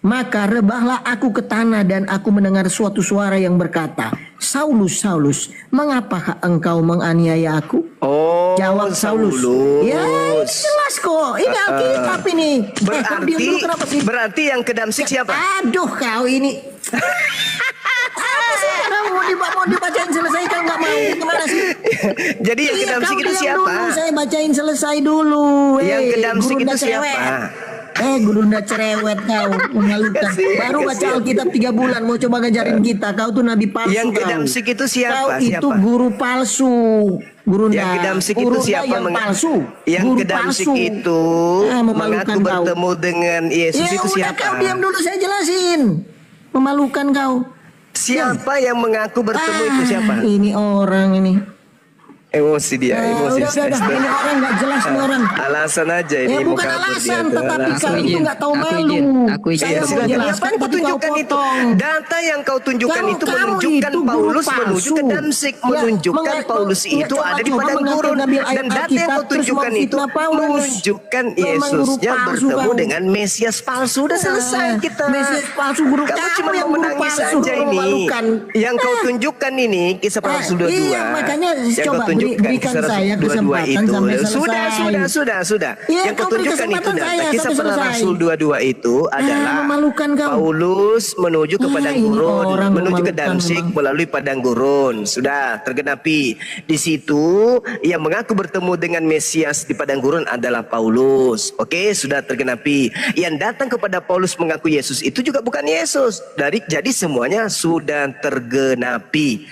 A: Maka rebahlah aku ke tanah dan aku mendengar suatu suara yang berkata, Saulus, Saulus, mengapakah engkau menganiaya aku?
B: Oh,
A: Jawab Saulus. Ya, ini jelas kok. Ini Alkitab ini. Kau diam dulu, kenapa sih?
B: Berarti yang ke Damsyik siapa?
A: Aduh, kau ini. Apa sih? Kamu mau dibacain selesai, kau nggak mau? Gimana sih?
B: Jadi yang ke
A: Iya,
B: Damsyik
A: kau
B: itu
A: diam
B: siapa?
A: Dulu, saya bacain selesai dulu.
B: Yang ke Damsyik
A: gurunda
B: itu siapa?
A: cerewet. Gurunda cerewet kau, memalukan. Baru baca Alkitab 3 bulan, mau coba ngajarin kita. Kau tuh nabi palsu.
B: Yang ke
A: kau.
B: Damsyik itu siapa?
A: Kau itu
B: Siapa?
A: guru palsu. Gurunda.
B: Yang ke Damsyik itu
A: Gurunda
B: siapa?
A: yang palsu.
B: Yang
A: Guru
B: ke Damsyik
A: palsu.
B: itu
A: Memalukan
B: mengaku
A: kau.
B: bertemu dengan Yesus
A: Ya
B: itu
A: udah,
B: siapa?
A: kau diam dulu, saya jelasin. Memalukan kau.
B: Siapa yang mengaku bertemu itu siapa?
A: Ini orang ini.
B: Emosi dia, emosi.
A: Udah. Ini orang nggak jelas nih orang.
B: Alasan aja ini.
A: Bukan
B: kabur
A: alasan,
B: dia,
A: tetapi
B: alasan.
A: kau itu nggak tahu
D: Aku
A: malu.
D: izin, aku izin.
A: Saya mau
B: Silakan.
A: jelaskan,
B: Apa yang kau
A: tapi kau
B: tunjukkan itu?
A: potong.
B: Data yang kau tunjukkan
A: Kamu-
B: itu
A: kamu
B: menunjukkan
A: itu guru
B: Paulus
A: palsu.
B: menuju ke Damsyik,
A: Ya,
B: menunjukkan Paulus itu
A: coba-
B: ada di
A: coba
B: padang
A: mengambil-
B: gurun.
A: ngambil
B: Dan
A: ayat
B: data yang
A: Alkitab,
B: kau
A: terus
B: tunjukkan itu
A: memfitnah Paulus.
B: menunjukkan
A: Memang guru
B: Yesusnya
A: palsu
B: bertemu
A: kau.
B: dengan Mesias palsu. Udah selesai kita.
A: Mesias palsu, guru.
B: Kamu
A: Kamu
B: cuma
A: yang
B: mau
A: guru
B: menangis
A: palsu,
B: aja ini.
A: memalukan.
B: Yang kau tunjukkan ini kisah para rasul 22.
A: Iya, makanya
B: Yang
A: coba
B: kau tunjukkan
A: berikan
B: kisah Rasul
A: saya
B: 22
A: kesempatan
B: itu.
A: sampai selesai.
B: Sudah.
A: Iya,
B: Yang
A: kau
B: kau
A: beri
B: tunjukkan itu
A: kesempatan
B: data.
A: saya
B: Kisah
A: sampai
B: para
A: selesai.
B: Rasul 22 itu adalah
A: memalukan kau.
B: Paulus menuju ke padang
A: ini
B: gurun,
A: orang
B: menuju ke
A: memalukan
B: Damsyik
A: memang.
B: melalui padang gurun. Sudah tergenapi. Di situ yang mengaku bertemu dengan Mesias di padang gurun adalah Paulus. Oke, sudah tergenapi. Yang datang kepada Paulus mengaku Yesus itu juga bukan Yesus. Jadi semuanya sudah tergenapi.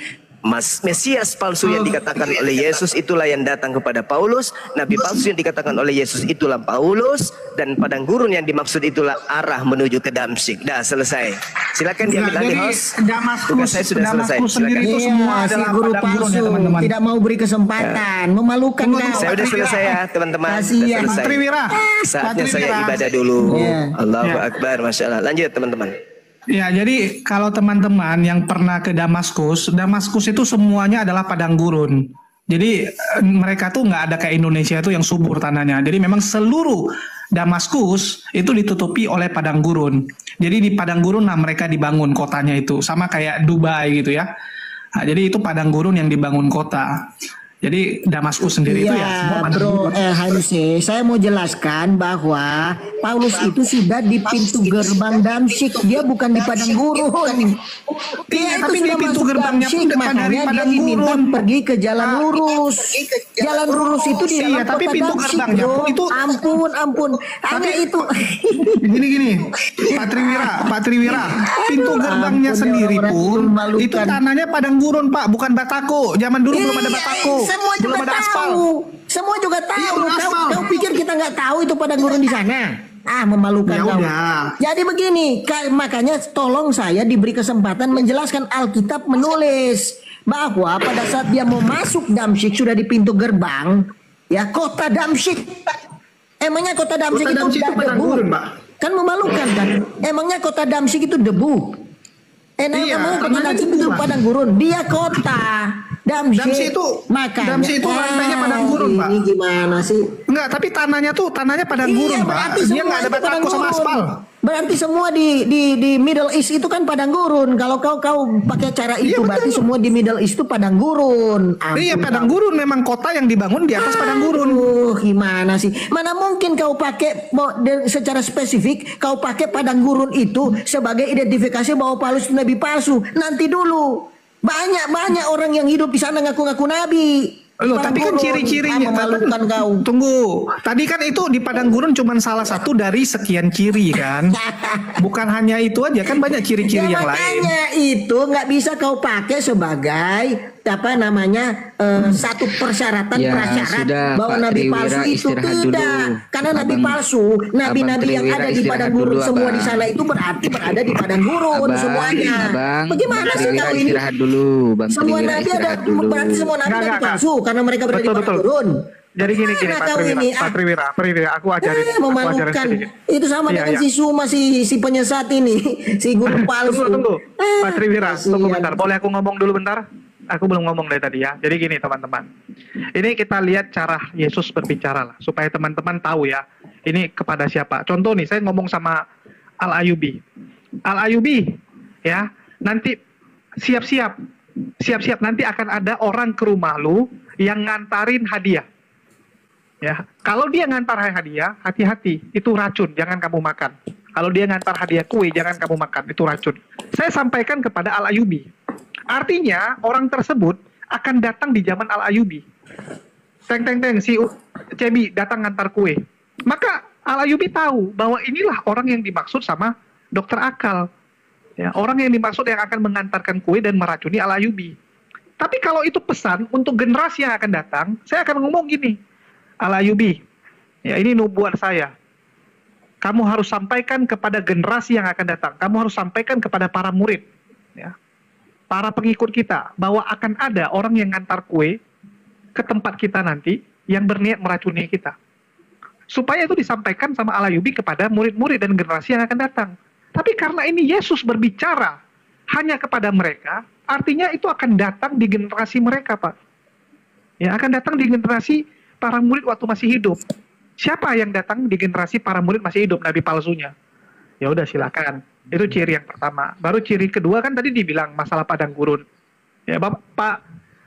B: Mesias palsu yang dikatakan oleh Yesus itulah yang datang kepada Paulus. Nabi palsu yang dikatakan oleh Yesus itulah Paulus. Dan padang gurun yang dimaksud itulah arah menuju ke Damsyik. Dah selesai. Silakan diambil alih host. Tugas saya sudah selesai.
E: Sendiri itu
B: Silakan.
E: semua
A: Iya, si
E: adalah
A: guru
E: padang gurun
A: palsu
E: ya teman-teman.
A: tidak mau beri kesempatan, memalukan kau.
B: Saya sudah selesai ya teman-teman. Sudah
A: Kasihan.
B: selesai.
E: Pak Triwira.
B: Saatnya
E: Pak
B: saya
E: Triwira.
B: ibadah dulu.
A: Iya.
B: Allahu
E: Ya.
B: Akbar. Masya Allah. Lanjut teman-teman.
E: Ya, jadi kalau teman-teman yang pernah ke Damaskus, Damaskus itu semuanya adalah padang gurun. Jadi mereka tuh nggak ada kayak Indonesia itu yang subur tanahnya. Jadi memang seluruh Damaskus itu ditutupi oleh padang gurun. Jadi di padang gurun lah mereka dibangun kotanya itu, sama kayak Dubai gitu ya. Nah, jadi itu padang gurun yang dibangun kota. Jadi Damaskus sendiri itu ya semua
A: Iya,
E: padang
A: bro,
E: gurun.
A: harusnya saya mau jelaskan bahwa Paulus itu sudah di pintu gerbang Damsyik, dia bukan di padang gurun. Dia itu
E: tapi di
A: sudah
E: pintu
A: masuk
E: gerbangnya pun
A: Damsyik,
E: dekat
A: makanya
E: dari
A: dia
E: padang
A: diminta
E: gurun.
A: pergi ke jalan lurus. Jalan lurus itu di
E: Iya,
A: dalam
E: tapi
A: kota
E: pintu
A: Damsyik,
E: gerbangnya
A: bro.
E: pun itu-
A: Ampun. Hanya itu.
E: Gini, Pak Triwira, pintu gerbangnya
A: ampun,
E: sendiri
A: orang
E: pun
A: memalukan.
E: itu tanahnya padang gurun Pak, bukan batako. Zaman dulu belum ada
A: Iya,
E: batako,
A: semua
E: belum
A: juga
E: ada aspal.
A: tahu. Semua juga tahu.
E: Iya, belum
A: Kau,
E: aspal.
A: kau pikir kita nggak tahu itu padang gurun di sana? Memalukan
E: Ya
A: kau.
E: udah.
A: Jadi begini, makanya tolong saya diberi kesempatan menjelaskan. Alkitab menulis bahwa pada saat dia mau masuk Damsyik sudah di pintu gerbang, ya kota Damsyik. Emangnya kota Damsyik
E: Kota
A: itu
E: Damsyik itu
A: udah
E: padang
A: debu?
E: gurun, Pak.
A: Kan memalukan kan? Emangnya kota Damsyik itu debu?
E: Iya,
A: Namanya kota
E: tanahnya
A: Damsyik
E: debu,
A: itu
E: Pak.
A: padang gurun. Dia kota
E: Damsyik itu lantainya padang gurun, Pak.
A: Ini gimana sih?
E: Enggak, tapi tanahnya padang gurun Pak.
A: berarti
E: Dia
A: semua
E: nggak ada
A: itu padang
E: batako sama
A: gurun.
E: aspal.
A: Berarti semua di Middle East itu kan padang gurun. Kalau kau pakai cara itu,
E: Iya,
A: berarti
E: betul.
A: semua di Middle East itu padang gurun.
E: Iya,
A: Ampun,
E: padang
A: kau.
E: gurun memang kota yang dibangun di atas padang gurun.
A: Gimana sih? Mana mungkin kau pakai secara spesifik kau pakai padang gurun itu sebagai identifikasi bahwa Paulus itu nabi palsu. Nanti dulu. Banyak orang yang hidup di sana ngaku-ngaku nabi.
E: Loh,
A: Padang
E: tapi kan
A: gurun.
E: ciri-cirinya
A: Memalukan kau.
E: Tunggu. Tadi kan itu di padang gurun cuma salah satu dari sekian ciri kan. Bukan hanya itu aja, kan banyak ciri-ciri yang lain.
A: Makanya itu nggak bisa kau pakai sebagai satu persyaratan
D: Ya,
A: prasyarat
D: sudah,
A: bahwa
D: Pak
A: nabi
D: Triwira
A: palsu itu
D: istirahat
A: tidak.
D: dulu.
A: Karena nabi
D: Abang-
A: palsu, nabi-nabi yang
D: Triwira
A: ada di
D: istirahat
A: padang gurun
D: dulu,
A: semua
D: Abang.
A: di sana itu berarti berada di padang gurun semuanya. Bagaimana sih
D: Triwira
A: kau ini?
D: istirahat dulu, Bang
A: Semua
D: Triwira
A: nabi ada
D: istirahat dulu.
A: berarti semua nabi
F: Enggak,
A: nabi
F: enggak.
A: palsu karena mereka berada di
F: Betul,
A: padang
F: betul.
A: gurun.
F: Jadi gini
A: Mana
F: Pak
A: kau
F: Triwira,
A: ini?
F: Pak Triwira, aku ajarin, aku ajarin
A: Memalukan.
F: sedikit.
A: Itu sama
F: Iya,
A: dengan
F: iya.
A: si Suma si penyesat ini, si guru palsu.
F: Tunggu, Pak Triwira, tunggu
A: kasihan.
F: bentar. Boleh aku ngomong dulu bentar? Aku belum ngomong dari tadi ya. Jadi gini teman-teman, ini kita lihat cara Yesus berbicara lah, supaya teman-teman tahu ya, ini kepada siapa. Contoh nih, saya ngomong sama Al-Ayubi. Al-Ayubi, ya, nanti siap-siap, nanti akan ada orang ke rumah lu yang ngantarin hadiah. Ya, kalau dia ngantar hadiah, hati-hati, itu racun, jangan kamu makan. Kalau dia ngantar hadiah kue, jangan kamu makan, itu racun. Saya sampaikan kepada Al-Ayubi. Artinya, orang tersebut akan datang di zaman Al-Ayubi. Teng, si Cebi datang ngantar kue. Maka Al-Ayubi tahu bahwa inilah orang yang dimaksud sama dokter akal. Ya, orang yang dimaksud yang akan mengantarkan kue dan meracuni Al-Ayubi. Tapi kalau itu pesan untuk generasi yang akan datang, saya akan ngomong gini, Al-Ayubi, ya ini nubuat saya. Kamu harus sampaikan kepada generasi yang akan datang. Kamu harus sampaikan kepada para murid, ya, para pengikut kita, bahwa akan ada orang yang ngantar kue ke tempat kita nanti yang berniat meracuni kita. Supaya itu disampaikan sama Al-Ayubi kepada murid-murid dan generasi yang akan datang. Tapi karena ini Yesus berbicara hanya kepada mereka, artinya itu akan datang di generasi mereka, Pak. Ya, akan datang di generasi para murid waktu masih hidup. Siapa yang datang di generasi para murid masih hidup, nabi palsunya? Ya udah silakan. Itu ciri yang pertama. Baru ciri kedua kan tadi dibilang masalah padang gurun. Ya, Pak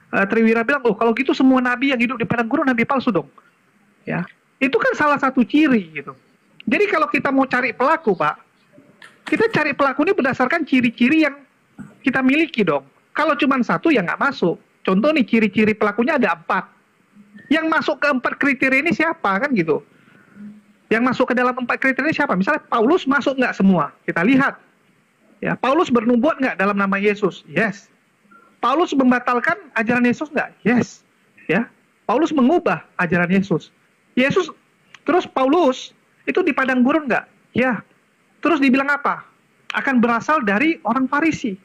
F: Triwira bilang, oh kalau gitu semua nabi yang hidup di padang gurun nabi palsu dong. Ya, itu kan salah satu ciri gitu. Jadi kalau kita mau cari pelaku, Pak, kita cari pelaku ini berdasarkan ciri-ciri yang kita miliki dong. Kalau cuma satu ya nggak masuk. Contoh nih, ciri-ciri pelakunya ada 4. Yang masuk ke 4 kriteria ini siapa kan gitu? Yang masuk ke dalam 4 kriteria ini siapa? Misalnya Paulus masuk nggak semua? Kita lihat. Ya, Paulus bernubuat nggak dalam nama Yesus? Yes. Paulus membatalkan ajaran Yesus nggak? Yes. Ya. Paulus mengubah ajaran Yesus. Terus Paulus itu di padang gurun nggak? Ya. Terus dibilang apa? Akan berasal dari orang Farisi.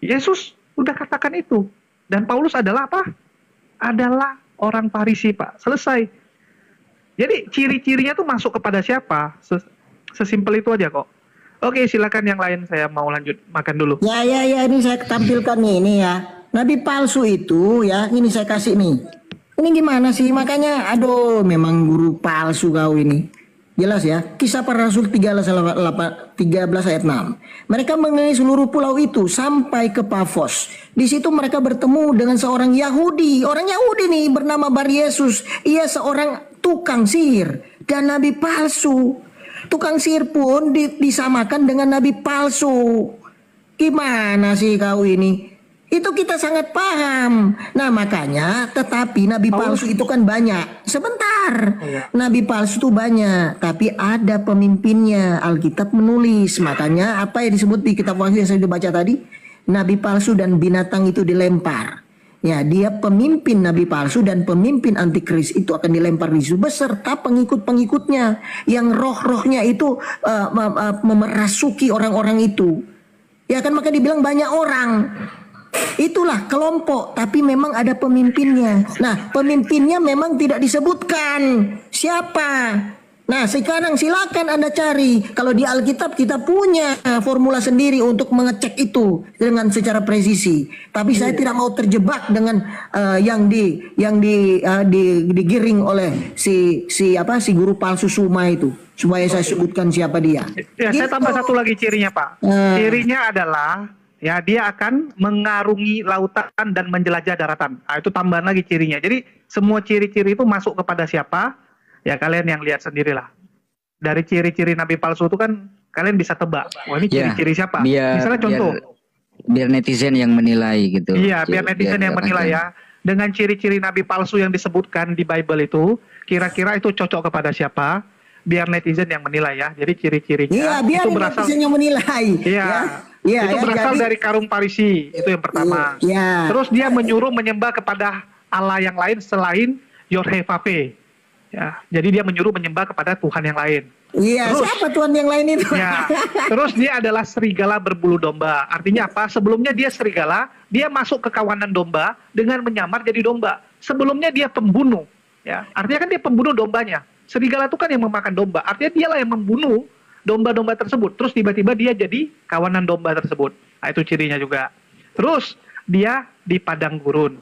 F: Yesus udah katakan itu. Dan Paulus adalah apa? Adalah orang Farisi, Pak. Selesai. Jadi ciri-cirinya tuh masuk kepada siapa? Sesimpel itu aja kok. Oke, silakan yang lain, saya mau lanjut makan dulu.
A: Ya, ini saya tampilkan nih, ini ya. Nabi palsu itu ya, ini saya kasih nih. Ini gimana sih? Makanya, aduh, memang guru palsu kau ini. Jelas ya, Kisah Para Rasul 13 ayat 6. Mereka mengelilingi seluruh pulau itu sampai ke Pafos. Di situ mereka bertemu dengan seorang Yahudi. Orang Yahudi nih bernama Bar Yesus. Ia seorang tukang sihir dan nabi palsu. Tukang sihir pun disamakan dengan nabi palsu. Gimana sih kau ini? Itu kita sangat paham. Nah makanya, tetapi nabi palsu itu kan banyak. Sebentar, nabi palsu itu banyak, tapi ada pemimpinnya. Alkitab menulis. Makanya apa yang disebut di kitab Wahyu yang saya baca tadi, nabi palsu dan binatang itu dilempar. Ya, dia pemimpin nabi palsu dan pemimpin antikris itu akan dilempar di situ beserta pengikut-pengikutnya yang roh-rohnya itu memerasuki orang-orang itu. Ya kan, maka dibilang banyak orang. Itulah kelompok, tapi memang ada pemimpinnya. Nah, pemimpinnya memang tidak disebutkan siapa. Nah, sekarang silakan Anda cari. Kalau di Alkitab kita punya formula sendiri untuk mengecek itu dengan secara presisi. Tapi saya tidak mau terjebak dengan yang digiring oleh si guru palsu Suma itu. Supaya saya sebutkan siapa dia.
F: Ya, saya tambah satu lagi cirinya, Pak. Cirinya adalah ya, dia akan mengarungi lautan dan menjelajah daratan. Nah, itu tambahan lagi cirinya. Jadi semua ciri-ciri itu masuk kepada siapa? Ya kalian yang lihat sendirilah. Dari ciri-ciri nabi palsu itu kan kalian bisa tebak. Wah, ini ciri-ciri siapa? Misalnya contoh.
D: Biar netizen yang menilai gitu.
F: Iya, biar netizen yang menilai ya. Dengan ciri-ciri nabi palsu yang disebutkan di Bible itu, kira-kira itu cocok kepada siapa? Biar netizen yang menilai ya. Jadi ciri-cirinya
A: iya, biar
F: itu berasal
A: netizen yang menilai.
F: Iya. Ya, itu berasal dari karung Farisi, itu yang pertama.
A: Ya.
F: Terus dia menyuruh menyembah kepada Allah yang lain selain Yorhevave. Ya, jadi dia menyuruh menyembah kepada Tuhan yang lain.
A: Iya, siapa Tuhan yang lain itu?
F: Ya, terus dia adalah serigala berbulu domba. Artinya apa? Sebelumnya dia serigala, dia masuk ke kawanan domba dengan menyamar jadi domba. Sebelumnya dia pembunuh. Ya, artinya kan dia pembunuh dombanya. Serigala itu kan yang memakan domba. Artinya dialah yang membunuh domba-domba tersebut. Terus tiba-tiba dia jadi kawanan domba tersebut. Nah, itu cirinya juga. Terus dia di padang gurun.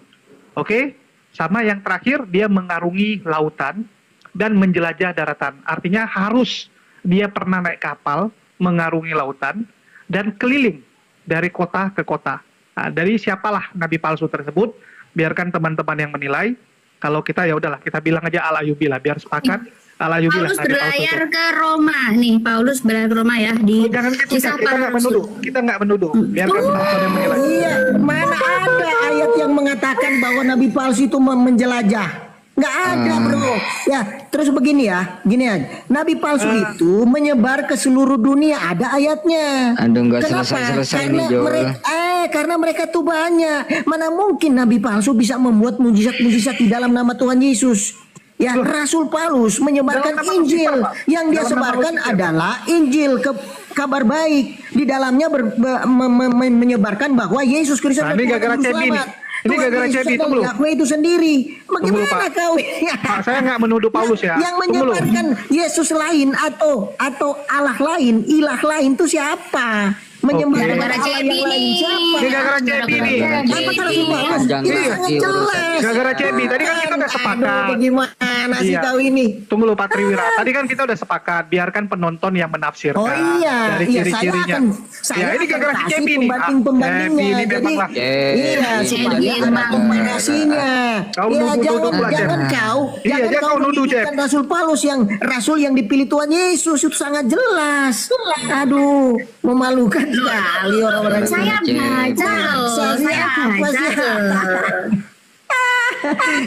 F: Oke? Sama yang terakhir, dia mengarungi lautan dan menjelajah daratan. Artinya harus dia pernah naik kapal, mengarungi lautan, dan keliling dari kota ke kota. Nah, dari siapalah nabi palsu tersebut? Biarkan teman-teman yang menilai. Kalau kita ya udahlah, kita bilang aja Al-Ayubi lah, biar sepakat.
C: Paulus berlayar ke Roma nih. Paulus berlayar ke Roma ya di Kisah Para Rasul.
F: Kita nggak menuduh. Biarkan teman-teman yang menilai.
A: Iya, mana ada ayat yang mengatakan bahwa nabi palsu itu menjelajah? Nggak ada, bro. Ya, terus begini ya, gini aja. Nabi palsu itu menyebar ke seluruh dunia. Ada ayatnya.
D: Aduh, nggak
A: Kenapa?
D: selesai-selesai
A: Karena
D: nih, Jol.
A: karena mereka tuh banyak. Mana mungkin nabi palsu bisa membuat mujizat-mujizat di dalam nama Tuhan Yesus? Ya, Rasul Paulus menyebarkan
F: Dalam nama
A: Injil.
F: Lucifer, Pak.
A: Yang dia
F: Dalam nama
A: sebarkan
F: Lucifer.
A: adalah Injil, kabar baik. Di dalamnya menyebarkan bahwa Yesus Kristus
F: Nah, ini gara-gara
A: Juru
F: Cebi nih.
A: Selamat.
F: Ini
A: Tuhan
F: gara-gara
A: Yesus
F: Cebi,
A: adalah
F: tunggu.
A: Yahweh itu sendiri. Bagaimana
F: Pak.
A: kau?
F: Pak, saya nggak menuduh Paulus ya.
A: Yang
F: Tunggu dulu.
A: menyebarkan Yesus lain atau Allah lain, ilah lain itu siapa? Menyebarkan
C: Gara-gara
A: Allah
C: Cebi
A: yang lain
C: nih.
A: siapa?
F: Ini gara-gara Cebi nih.
A: Apa Rasul Paulus?
D: Jangan
A: Itu
D: lagi
A: sangat
D: urusan.
A: jelas.
F: Gara-gara Cebi. Tadi kan kita udah sepakat.
A: Aduh, bagaimana Gimana sih
F: Iya.
A: kau ini?
F: Tunggu lu Pak Triwira. Tadi kan kita udah sepakat biarkan penonton yang menafsirkan
A: Oh iya,
F: dari
A: iya,
F: ciri-cirinya.
A: saya
F: Ya ini
A: akan
F: gara-gara si
A: kasih
F: Cepi nih.
A: pembanding-pembandingnya.
F: Cepi ini
A: Jadi,
F: memang lah.
A: iya, supaya
C: Cepi
A: ada
C: emang.
A: komparasinya.
F: Kau
A: Ya,
F: nuduh-nuduh lah,
A: jangan
F: Cep.
A: kau,
F: Iya,
A: jangan
F: dia
A: kau
F: kau nuduh, Cep.
A: menyudutkan Rasul Paulus yang dipilih Tuhan Yesus itu sangat jelas. Aduh, memalukan sekali orang-orang
C: Saya
A: ini.
C: baca loh. Saya baca loh.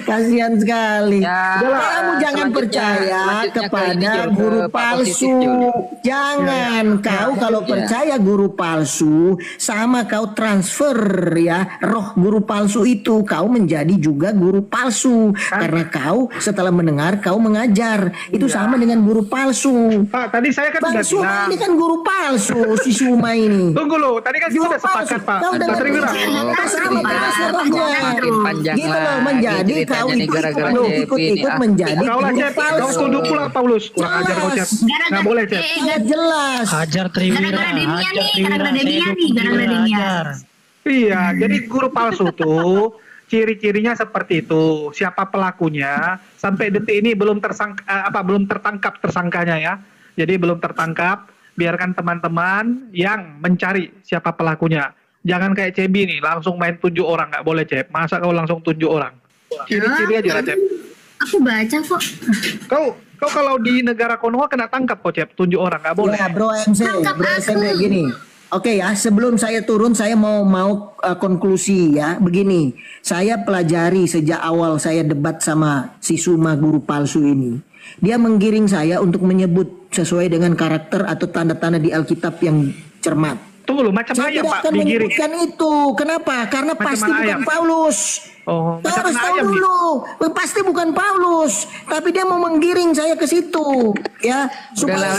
A: Kasihan sekali.
D: Ya,
A: Kamu jangan
D: selanjutnya-
A: percaya
D: selanjutnya ke
A: kepada
D: ini, Jul, ke
A: guru
D: Pak Positif,
A: palsu.
D: Jul.
A: Jangan kau kalau
D: Ya.
A: percaya guru palsu sama kau transfer ya roh guru palsu itu kau menjadi juga guru palsu karena kau setelah mendengar kau mengajar itu sama dengan guru palsu.
F: Pak, tadi saya kan
A: Bang
F: udah
A: Suma
F: bilang.
A: ini kan guru palsu si Suma ini.
F: Tunggu lu, tadi kan kita
A: Guru
F: udah sepakat
A: palsu.
F: Pak.
A: Kau udah
F: Pak Triwira.
A: sama terus rohnya.
D: Makin panjang
A: Gitu loh
D: lagi
A: menjadi kau
D: ceritanya nih gara-gara
A: ikut-ikut
D: Cepi nih, ah.
A: menjadi
F: Kau lah
A: guru
F: Cep, kau
A: palsu.
F: tunduk pula Paulus. Kurang ajar kau Cep. Nggak boleh Cep.
A: Sangat jelas.
G: Hajar Triwira,
C: Gara-gara Demian
G: hajar
C: nih,
G: Triwira,
C: gara-gara
G: saya
C: Demian
G: dukung
C: nih, gara-gara
G: Triwira,
C: Demian.
G: hajar.
F: Iya, jadi guru palsu tuh ciri-cirinya seperti itu. Siapa pelakunya sampai detik ini belum belum tertangkap tersangkanya ya. Jadi belum tertangkap. Biarkan teman-teman yang mencari siapa pelakunya. Jangan kayak Cebi nih, langsung main tunjuk orang, nggak boleh Cep. Masa kau langsung tunjuk orang? Ciri-ciri aja lah Cep.
C: Aku baca kok.
F: Kau kalau di negara Konoha kena tangkap kok Cep, tunjuk orang nggak boleh.
A: Ya, Bro MC,
C: Tangkap
A: Bro
C: aku.
A: SMP gini. Oke ya, sebelum saya turun saya mau konklusi ya. Begini, saya pelajari sejak awal saya debat sama si Suma guru palsu ini. Dia menggiring saya untuk menyebut sesuai dengan karakter atau tanda-tanda di Alkitab yang cermat.
F: Tunggu lu, macam
A: Saya
F: ayam
A: tidak
F: Pak,
A: akan
F: digiring.
A: menyebutkan itu. Kenapa? Karena
F: Macam
A: pasti
F: mana
A: bukan
F: ayam?
A: Paulus.
F: Oh,
A: Kau
F: macam
A: harus
F: mana
A: tahu
F: ayam nih?
A: dulu, pasti bukan Paulus, tapi dia mau menggiring saya ke situ, ya.
D: Udah,
A: supaya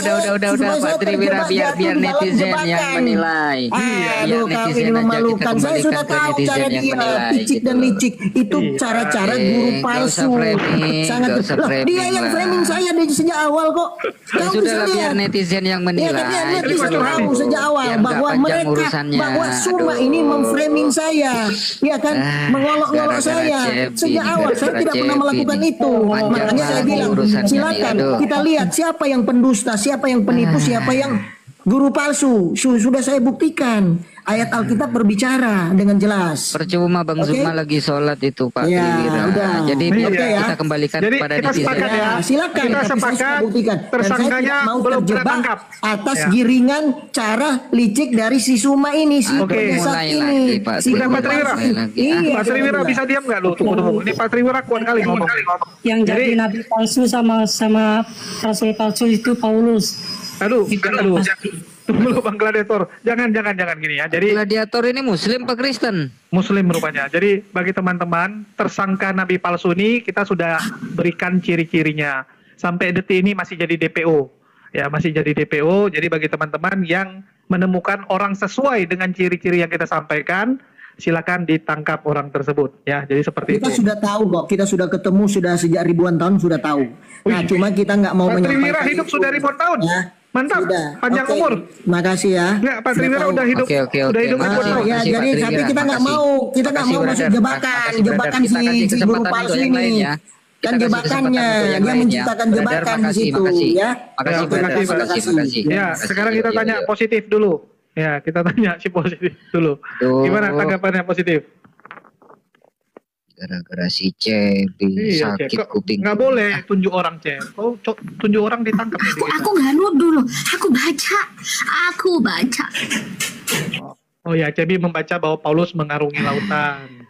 D: Pak
A: saya
D: Triwira,
A: terjebak
D: biar
A: jatuh di dalam
D: netizen yang
A: jebakan.
D: menilai.
A: Aduh,
D: Biar
A: kau
D: netizen
A: ini
D: aja,
A: memalukan.
D: kita
A: Saya sudah
D: kembalikan ke
A: tahu
D: netizen
A: cara
D: yang
A: dia
D: menilai,
A: picik
D: gitu
A: dan
D: loh.
A: licik. Itu
F: Iya.
A: cara-cara guru
D: Nggak
A: palsu.
D: usah framing,
A: Sangat.
D: nggak usah
A: Loh,
D: framing
A: dia yang
D: lah.
A: framing saya dari sejak awal kok.
D: Ya
A: Kau
D: sudah
A: bisa
D: lah, biar
A: lihat.
D: netizen yang
A: Ya,
D: menilai.
A: tapi netizen
D: gitu loh.
A: tahu sejak awal
D: Biar nggak
A: bahwa
D: panjang
A: mereka,
D: urusannya.
A: bahwa Suma
D: Aduh.
A: ini memframing saya, ya kan, mengolok-olok
D: gara-gara
A: saya
D: Cepi,
A: sejak awal. Saya
D: gara-gara
A: tidak pernah
D: Cepi
A: melakukan
D: nih.
A: itu.
D: Panjang
A: Makanya saya
D: lagi
A: bilang,
D: urusannya
A: silakan
D: nih, aduh.
A: kita lihat siapa yang pendusta, siapa yang penipu, siapa yang guru palsu. Sudah saya buktikan. Ayat Alkitab berbicara dengan jelas.
D: Percuma Bang
A: Oke.
D: Zuma lagi sholat itu Pak
A: Ya,
D: Triwira.
A: udah.
D: Jadi
F: Iya.
D: biar
A: Oke ya.
D: kita kembalikan
F: Jadi
D: kepada
F: kita
D: netizen.
F: sepakat ya.
A: Silakan.
F: Kita
A: tapi saya
F: sepakat,
A: sudah buktikan. Dan saya
F: tersangkanya
A: tidak mau
F: belum
A: terjebak
F: tertangkap.
A: atas
F: Ya.
A: giringan cara licik dari si Suma ini, si
F: Oke.
A: penyesat
D: Mulai
A: ini.
D: lagi, Pak.
A: Si
F: Udah,
A: guru
F: Pak Triwira.
A: palsu.
D: Mulai lagi.
A: Iya,
F: Pak Triwira
A: sudah.
F: bisa diam nggak lu? Tunggu. Ini Pak Triwira kuat kali ngomong.
G: Yang jadi
F: Jadi-
G: nabi palsu sama rasul palsu itu Paulus.
F: Aduh. Tunggu lu Bang Gladiator. Jangan gini ya. Jadi
D: Gladiator ini Muslim Pak Kristen?
F: Muslim rupanya. Jadi bagi teman-teman, tersangka nabi palsu ini kita sudah berikan ciri-cirinya. Sampai detik ini masih jadi DPO. Ya, masih jadi DPO. Jadi bagi teman-teman yang menemukan orang sesuai dengan ciri-ciri yang kita sampaikan, silakan ditangkap orang tersebut. Ya, jadi seperti
A: Kita
F: itu.
A: sudah tahu kok, kita sudah ketemu sudah sejak ribuan tahun sudah tahu. Nah, cuma kita nggak mau
F: Pak Triwira
A: menyampaikan
F: hidup
A: itu.
F: sudah ribuan tahun.
A: Ya,
F: Mantap.
A: sudah.
F: Panjang
A: Oke.
F: umur.
A: Makasih ya.
F: Enggak, Pak
A: Sudah
F: Triwira
A: tahu.
F: udah hidup.
D: Oke,
F: Udah hidup ribuan
D: makasih,
F: tahun.
A: Ya,
D: makasih,
A: jadi
D: Pak
A: tapi
D: Triwira,
A: kita nggak
D: makasih.
A: mau, kita nggak
D: Makasih,
A: mau masuk
D: brother.
A: jebakan,
D: Makasih, brother.
A: jebakan
D: Kita kasih
A: si guru
D: kesempatan
A: palsu
D: untuk yang lain
A: ini.
D: ya.
A: Kan
D: Kita kasih
A: jebakannya,
D: kesempatan untuk yang
A: dia
D: lain ya.
A: menciptakan
D: Brother,
A: jebakan di
D: makasih,
A: situ,
D: makasih.
A: ya.
D: Makasih,
F: Ya,
D: brother.
F: makasih,
D: makasih.
F: Ya, sekarang kita tanya positif dulu. Ya, kita tanya si positif dulu.
D: Tuh.
F: Gimana tanggapannya positif?
D: Gara-gara si Cepi
F: Iya,
D: sakit
F: Cek.
D: kuping.
F: Nggak boleh tunjuk orang, Cek. Kau tunjuk orang ditangkap nih di kita.
C: Aku nggak nuduh loh. Aku baca.
F: Oh ya, Cebi membaca bahwa Paulus mengarungi lautan.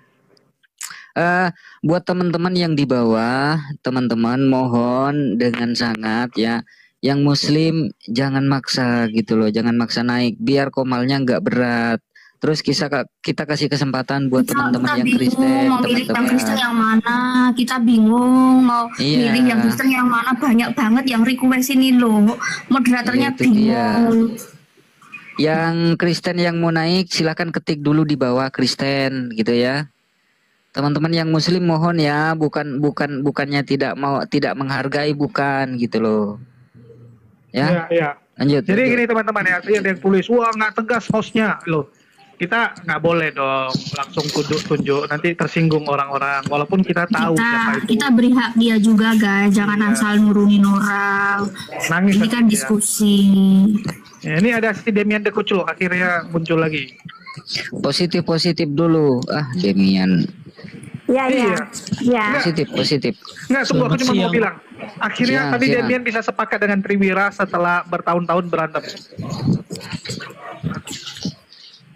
D: Buat teman-teman yang di bawah, teman-teman mohon dengan sangat ya, yang Muslim jangan maksa gitu loh, jangan maksa naik, biar komalnya nggak berat. Terus kita kasih kesempatan buat teman-teman yang Kristen,
C: mau milih yang Kristen
D: teman-teman.
C: yang mana, kita bingung mau
D: Iya.
C: milih yang Kristen yang mana, banyak banget yang request ini loh, moderatornya
D: Itu dia.
C: bingung.
D: Yang Kristen yang mau naik silakan ketik dulu di bawah Kristen gitu ya. Teman-teman yang Muslim mohon ya, bukannya tidak menghargai, bukan gitu loh. Ya,
F: Ya, ya.
D: lanjut.
F: Jadi
D: lanjut.
F: gini teman-teman ya, ada yang tulis, wah nggak tegas hostnya loh. kita nggak boleh dong langsung tunjuk, nanti tersinggung orang-orang. Walaupun kita tahu siapa itu.
C: Kita beri hak dia juga guys, jangan asal nurunin orang.
F: Nangis
C: Ini kan
F: ya.
C: diskusi.
F: Ya, ini ada si Demian De Kuclo akhirnya muncul lagi.
D: Positif dulu. Demian.
H: Ya,
F: Iya.
H: ya.
D: Positif.
F: Nggak, tunggu, aku cuma mau
G: siang.
F: bilang. Akhirnya
D: Siang,
F: tadi
D: siang.
F: Demian bisa sepakat dengan Triwira setelah bertahun-tahun berantem.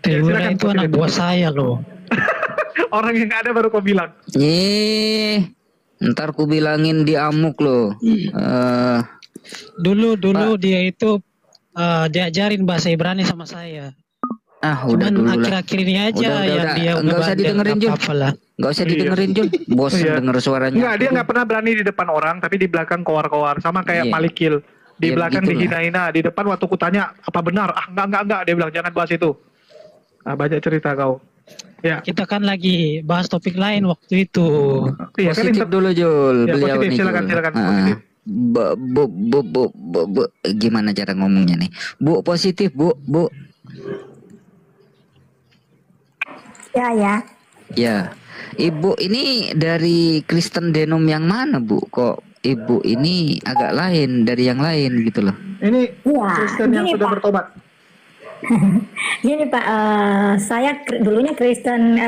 G: Triwira
F: silakan,
G: itu anak
F: Positif.
G: buah saya loh.
F: Orang yang nggak ada baru kau bilang.
D: Ntar ku bilangin di amuk loh.
G: Dulu dia itu diajarin bahasa Ibrani sama saya.
D: Udah
G: Cuman
D: dulu lah.
G: akhir-akhir ini aja yang dia
D: Nggak usah didengerin Jul.
G: apa-apalah.
D: Nggak usah didengerin Jul. Bosan
F: Iya.
D: denger suaranya.
F: Enggak, dia nggak pernah berani di depan orang, tapi di belakang kowar-kowar. Sama kayak
D: Iya.
F: Malikil. Di
D: Ya,
F: belakang
D: begitulah.
F: dihina-hina. Di depan waktu kutanya, apa benar? Enggak. Dia bilang, jangan bahas itu. Banyak cerita kau. Ya,
G: Kita kan lagi bahas topik lain waktu itu.
F: iya kan
D: Positif dulu Jul.
F: Ya,
D: Beliau
F: positif,
D: nih,
F: silakan,
D: Jul.
F: silakan, positif.
D: Bu, gimana cara ngomongnya nih? Bu, positif, Bu.
H: Ya.
D: Ya. Ibu ini dari Kristen Denom yang mana, Bu? Kok Ibu ini agak lain dari yang lain gitu loh.
F: Ini
H: Iya,
F: Kristen yang
H: gini,
F: sudah
H: Pak.
F: bertobat.
H: Gini Pak, saya dulunya Kristen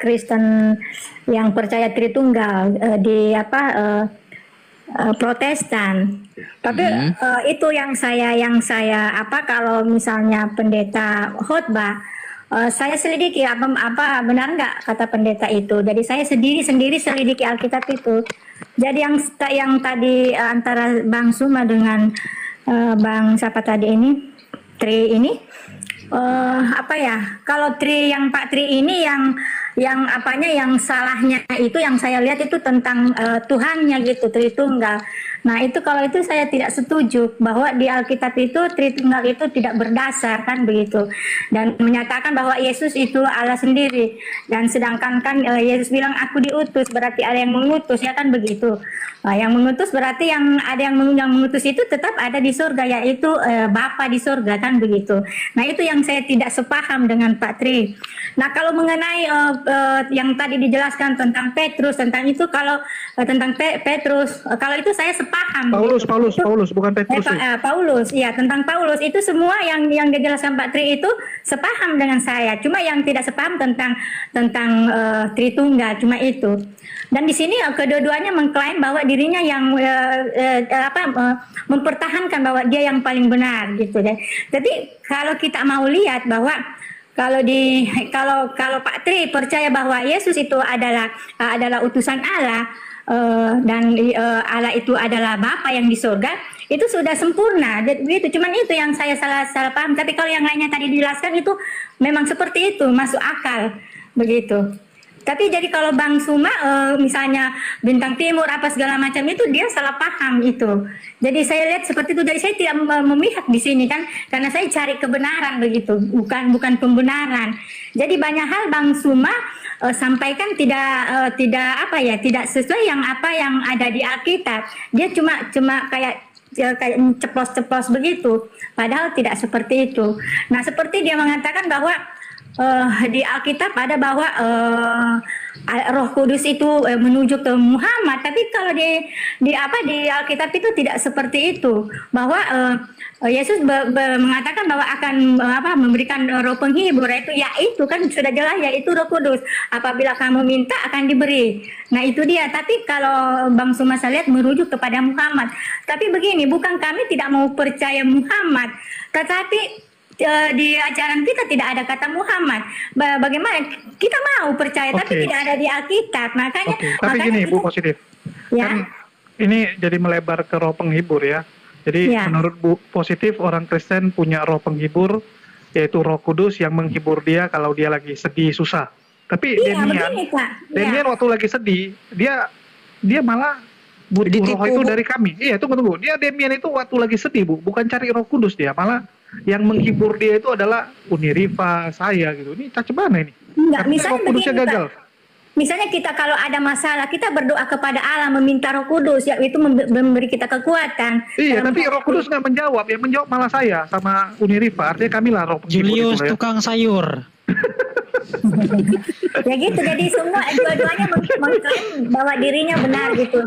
H: Kristen yang percaya Tritunggal di Protestan. Tapi itu yang saya kalau misalnya pendeta khotbah, saya selidiki apa benar nggak kata pendeta itu. Jadi saya sendiri selidiki Alkitab itu. Jadi yang tadi antara Bang Suma dengan Bang siapa tadi ini Tri ini kalau Tri yang Pak Tri ini yang salahnya itu yang saya lihat itu tentang Tuhannya gitu, Tritunggal. Nah itu kalau itu saya tidak setuju bahwa di Alkitab itu Tritunggal itu tidak berdasar kan begitu, dan menyatakan bahwa Yesus itu Allah sendiri, dan sedangkan kan Yesus bilang aku diutus, berarti ada yang mengutus ya kan begitu. Yang mengutus berarti yang mengutus itu tetap ada di surga, yaitu Bapa di surga kan begitu. Nah itu yang saya tidak sepaham dengan Pak Tri. Nah kalau mengenai yang tadi dijelaskan tentang Petrus, tentang itu kalau tentang Petrus, kalau itu saya sepaham.
F: Paulus, bukan Petrus.
H: Paulus, ya tentang Paulus itu semua yang dijelaskan Pak Tri itu sepaham dengan saya. Cuma yang tidak sepaham tentang Tritunggal, cuma itu. Dan di sini kedua-duanya mengklaim bahwa dirinya yang mempertahankan bahwa dia yang paling benar gitu. Jadi kalau kita mau lihat bahwa kalau Pak Tri percaya bahwa Yesus itu adalah utusan Allah, dan Allah itu adalah Bapa yang di surga, itu sudah sempurna begitu. Cuman itu yang saya salah paham. Tapi kalau yang lainnya tadi dijelaskan itu memang seperti itu, masuk akal begitu. Tapi jadi kalau Bang Suma misalnya Bintang Timur apa segala macam itu dia salah paham itu. Jadi saya lihat seperti itu. Jadi saya tidak memihak di sini kan, karena saya cari kebenaran begitu, bukan pembenaran. Jadi banyak hal Bang Suma sampaikan tidak sesuai yang ada di Alkitab. Dia cuma kayak ceplos-ceplos begitu. Padahal tidak seperti itu. Nah seperti dia mengatakan bahwa di Alkitab ada bahwa Roh Kudus itu menuju ke Muhammad, tapi kalau di Alkitab itu tidak seperti itu, bahwa Yesus mengatakan bahwa akan memberikan Roh Penghibur, itu kan sudah jelas, yaitu Roh Kudus. Apabila kamu minta akan diberi. Nah itu dia. Tapi kalau Bang Suma saya lihat merujuk kepada Muhammad. Tapi begini, bukan kami tidak mau percaya Muhammad, tetapi di ajaran kita tidak ada kata Muhammad. Bagaimana kita mau percaya tapi tidak ada di Alkitab. Makanya
F: Tapi gini Bu Positif,
H: ya.
F: kan ini jadi melebar ke roh penghibur ya. Jadi menurut Bu Positif, orang Kristen punya roh penghibur, yaitu Roh Kudus yang menghibur dia kalau dia lagi sedih susah. Tapi Demian waktu lagi sedih dia malah butuh roh itu dari kami. Iya, tunggu. Dia Demian itu waktu lagi sedih Bu, bukan cari Roh Kudus, dia malah yang menghibur dia itu adalah Uniriva, saya gitu. Ini cacat mana ini?
H: Enggak, misalnya
F: Roh Kudusnya
H: begini,
F: gagal.
H: Misalnya kita kalau ada masalah, kita berdoa kepada Allah, meminta Roh Kudus, yaitu memberi kita kekuatan.
F: Iya, tapi Roh Kudus nggak menjawab. Yang menjawab malah saya sama Uniriva. Artinya kami lah roh penghibur.
G: Julius
F: itu, ya.
G: tukang sayur.
H: Ya gitu, jadi semua dua-duanya mengklaim bahwa dirinya benar gitu.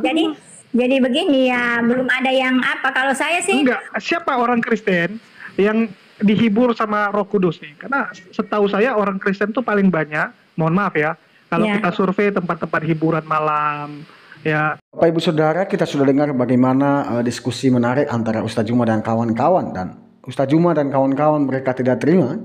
H: Jadi begini ya, belum ada yang apa. Kalau saya sih
F: Enggak, siapa orang Kristen yang dihibur sama Roh Kudus nih? Karena setahu saya orang Kristen tuh paling banyak, mohon maaf ya, kalau
H: Ya.
F: kita survei tempat-tempat hiburan malam, ya
I: Bapak Ibu Saudara, kita sudah dengar bagaimana diskusi menarik antara Ustaz Juma dan kawan-kawan, dan Ustaz Juma dan kawan-kawan mereka tidak terima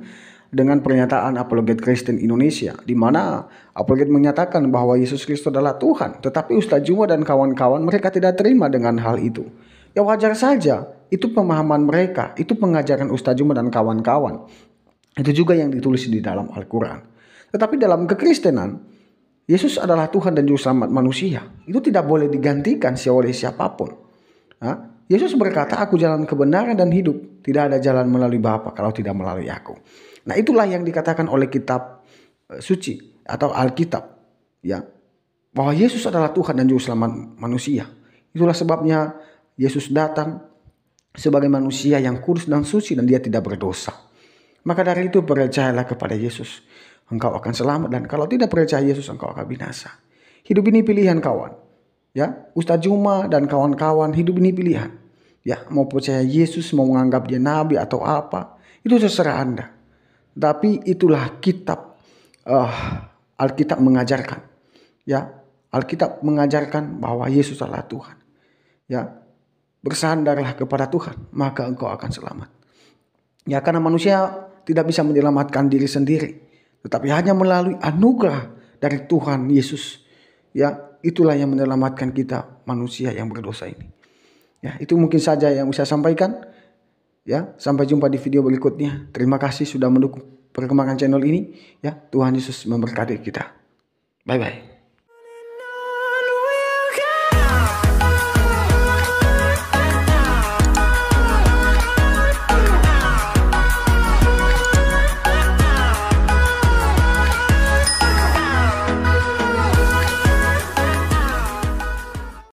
I: dengan pernyataan apologet Kristen Indonesia, di mana apologet menyatakan bahwa Yesus Kristus adalah Tuhan, tetapi Ustaz Juma dan kawan-kawan mereka tidak terima dengan hal itu. Ya wajar saja, itu pemahaman mereka, itu pengajaran Ustaz Juma dan kawan-kawan. Itu juga yang ditulis di dalam Al-Quran. Tetapi dalam kekristenan, Yesus adalah Tuhan dan Juru Selamat manusia. Itu tidak boleh digantikan oleh siapapun. Yesus berkata, aku jalan kebenaran dan hidup. Tidak ada jalan melalui Bapa kalau tidak melalui aku. Nah, itulah yang dikatakan oleh kitab suci atau Alkitab, ya, bahwa Yesus adalah Tuhan dan Juru Selamat manusia. Itulah sebabnya Yesus datang sebagai manusia yang kudus dan suci dan dia tidak berdosa. Maka dari itu percayalah kepada Yesus, engkau akan selamat, dan kalau tidak percaya Yesus engkau akan binasa. Hidup ini pilihan kawan. Ya, Ustaz Juma dan kawan-kawan, hidup ini pilihan. Ya, mau percaya Yesus, mau menganggap dia nabi atau apa, itu terserah Anda. Tapi itulah kitab Alkitab mengajarkan. Ya, Alkitab mengajarkan bahwa Yesus adalah Tuhan. Ya, bersandarlah kepada Tuhan, maka engkau akan selamat. Ya, karena manusia tidak bisa menyelamatkan diri sendiri, tetapi hanya melalui anugerah dari Tuhan Yesus. Ya, itulah yang menyelamatkan kita manusia yang berdosa ini. Ya, itu mungkin saja yang bisa saya sampaikan. Ya, sampai jumpa di video berikutnya. Terima kasih sudah mendukung perkembangan channel ini. Ya, Tuhan Yesus memberkati kita. Bye bye.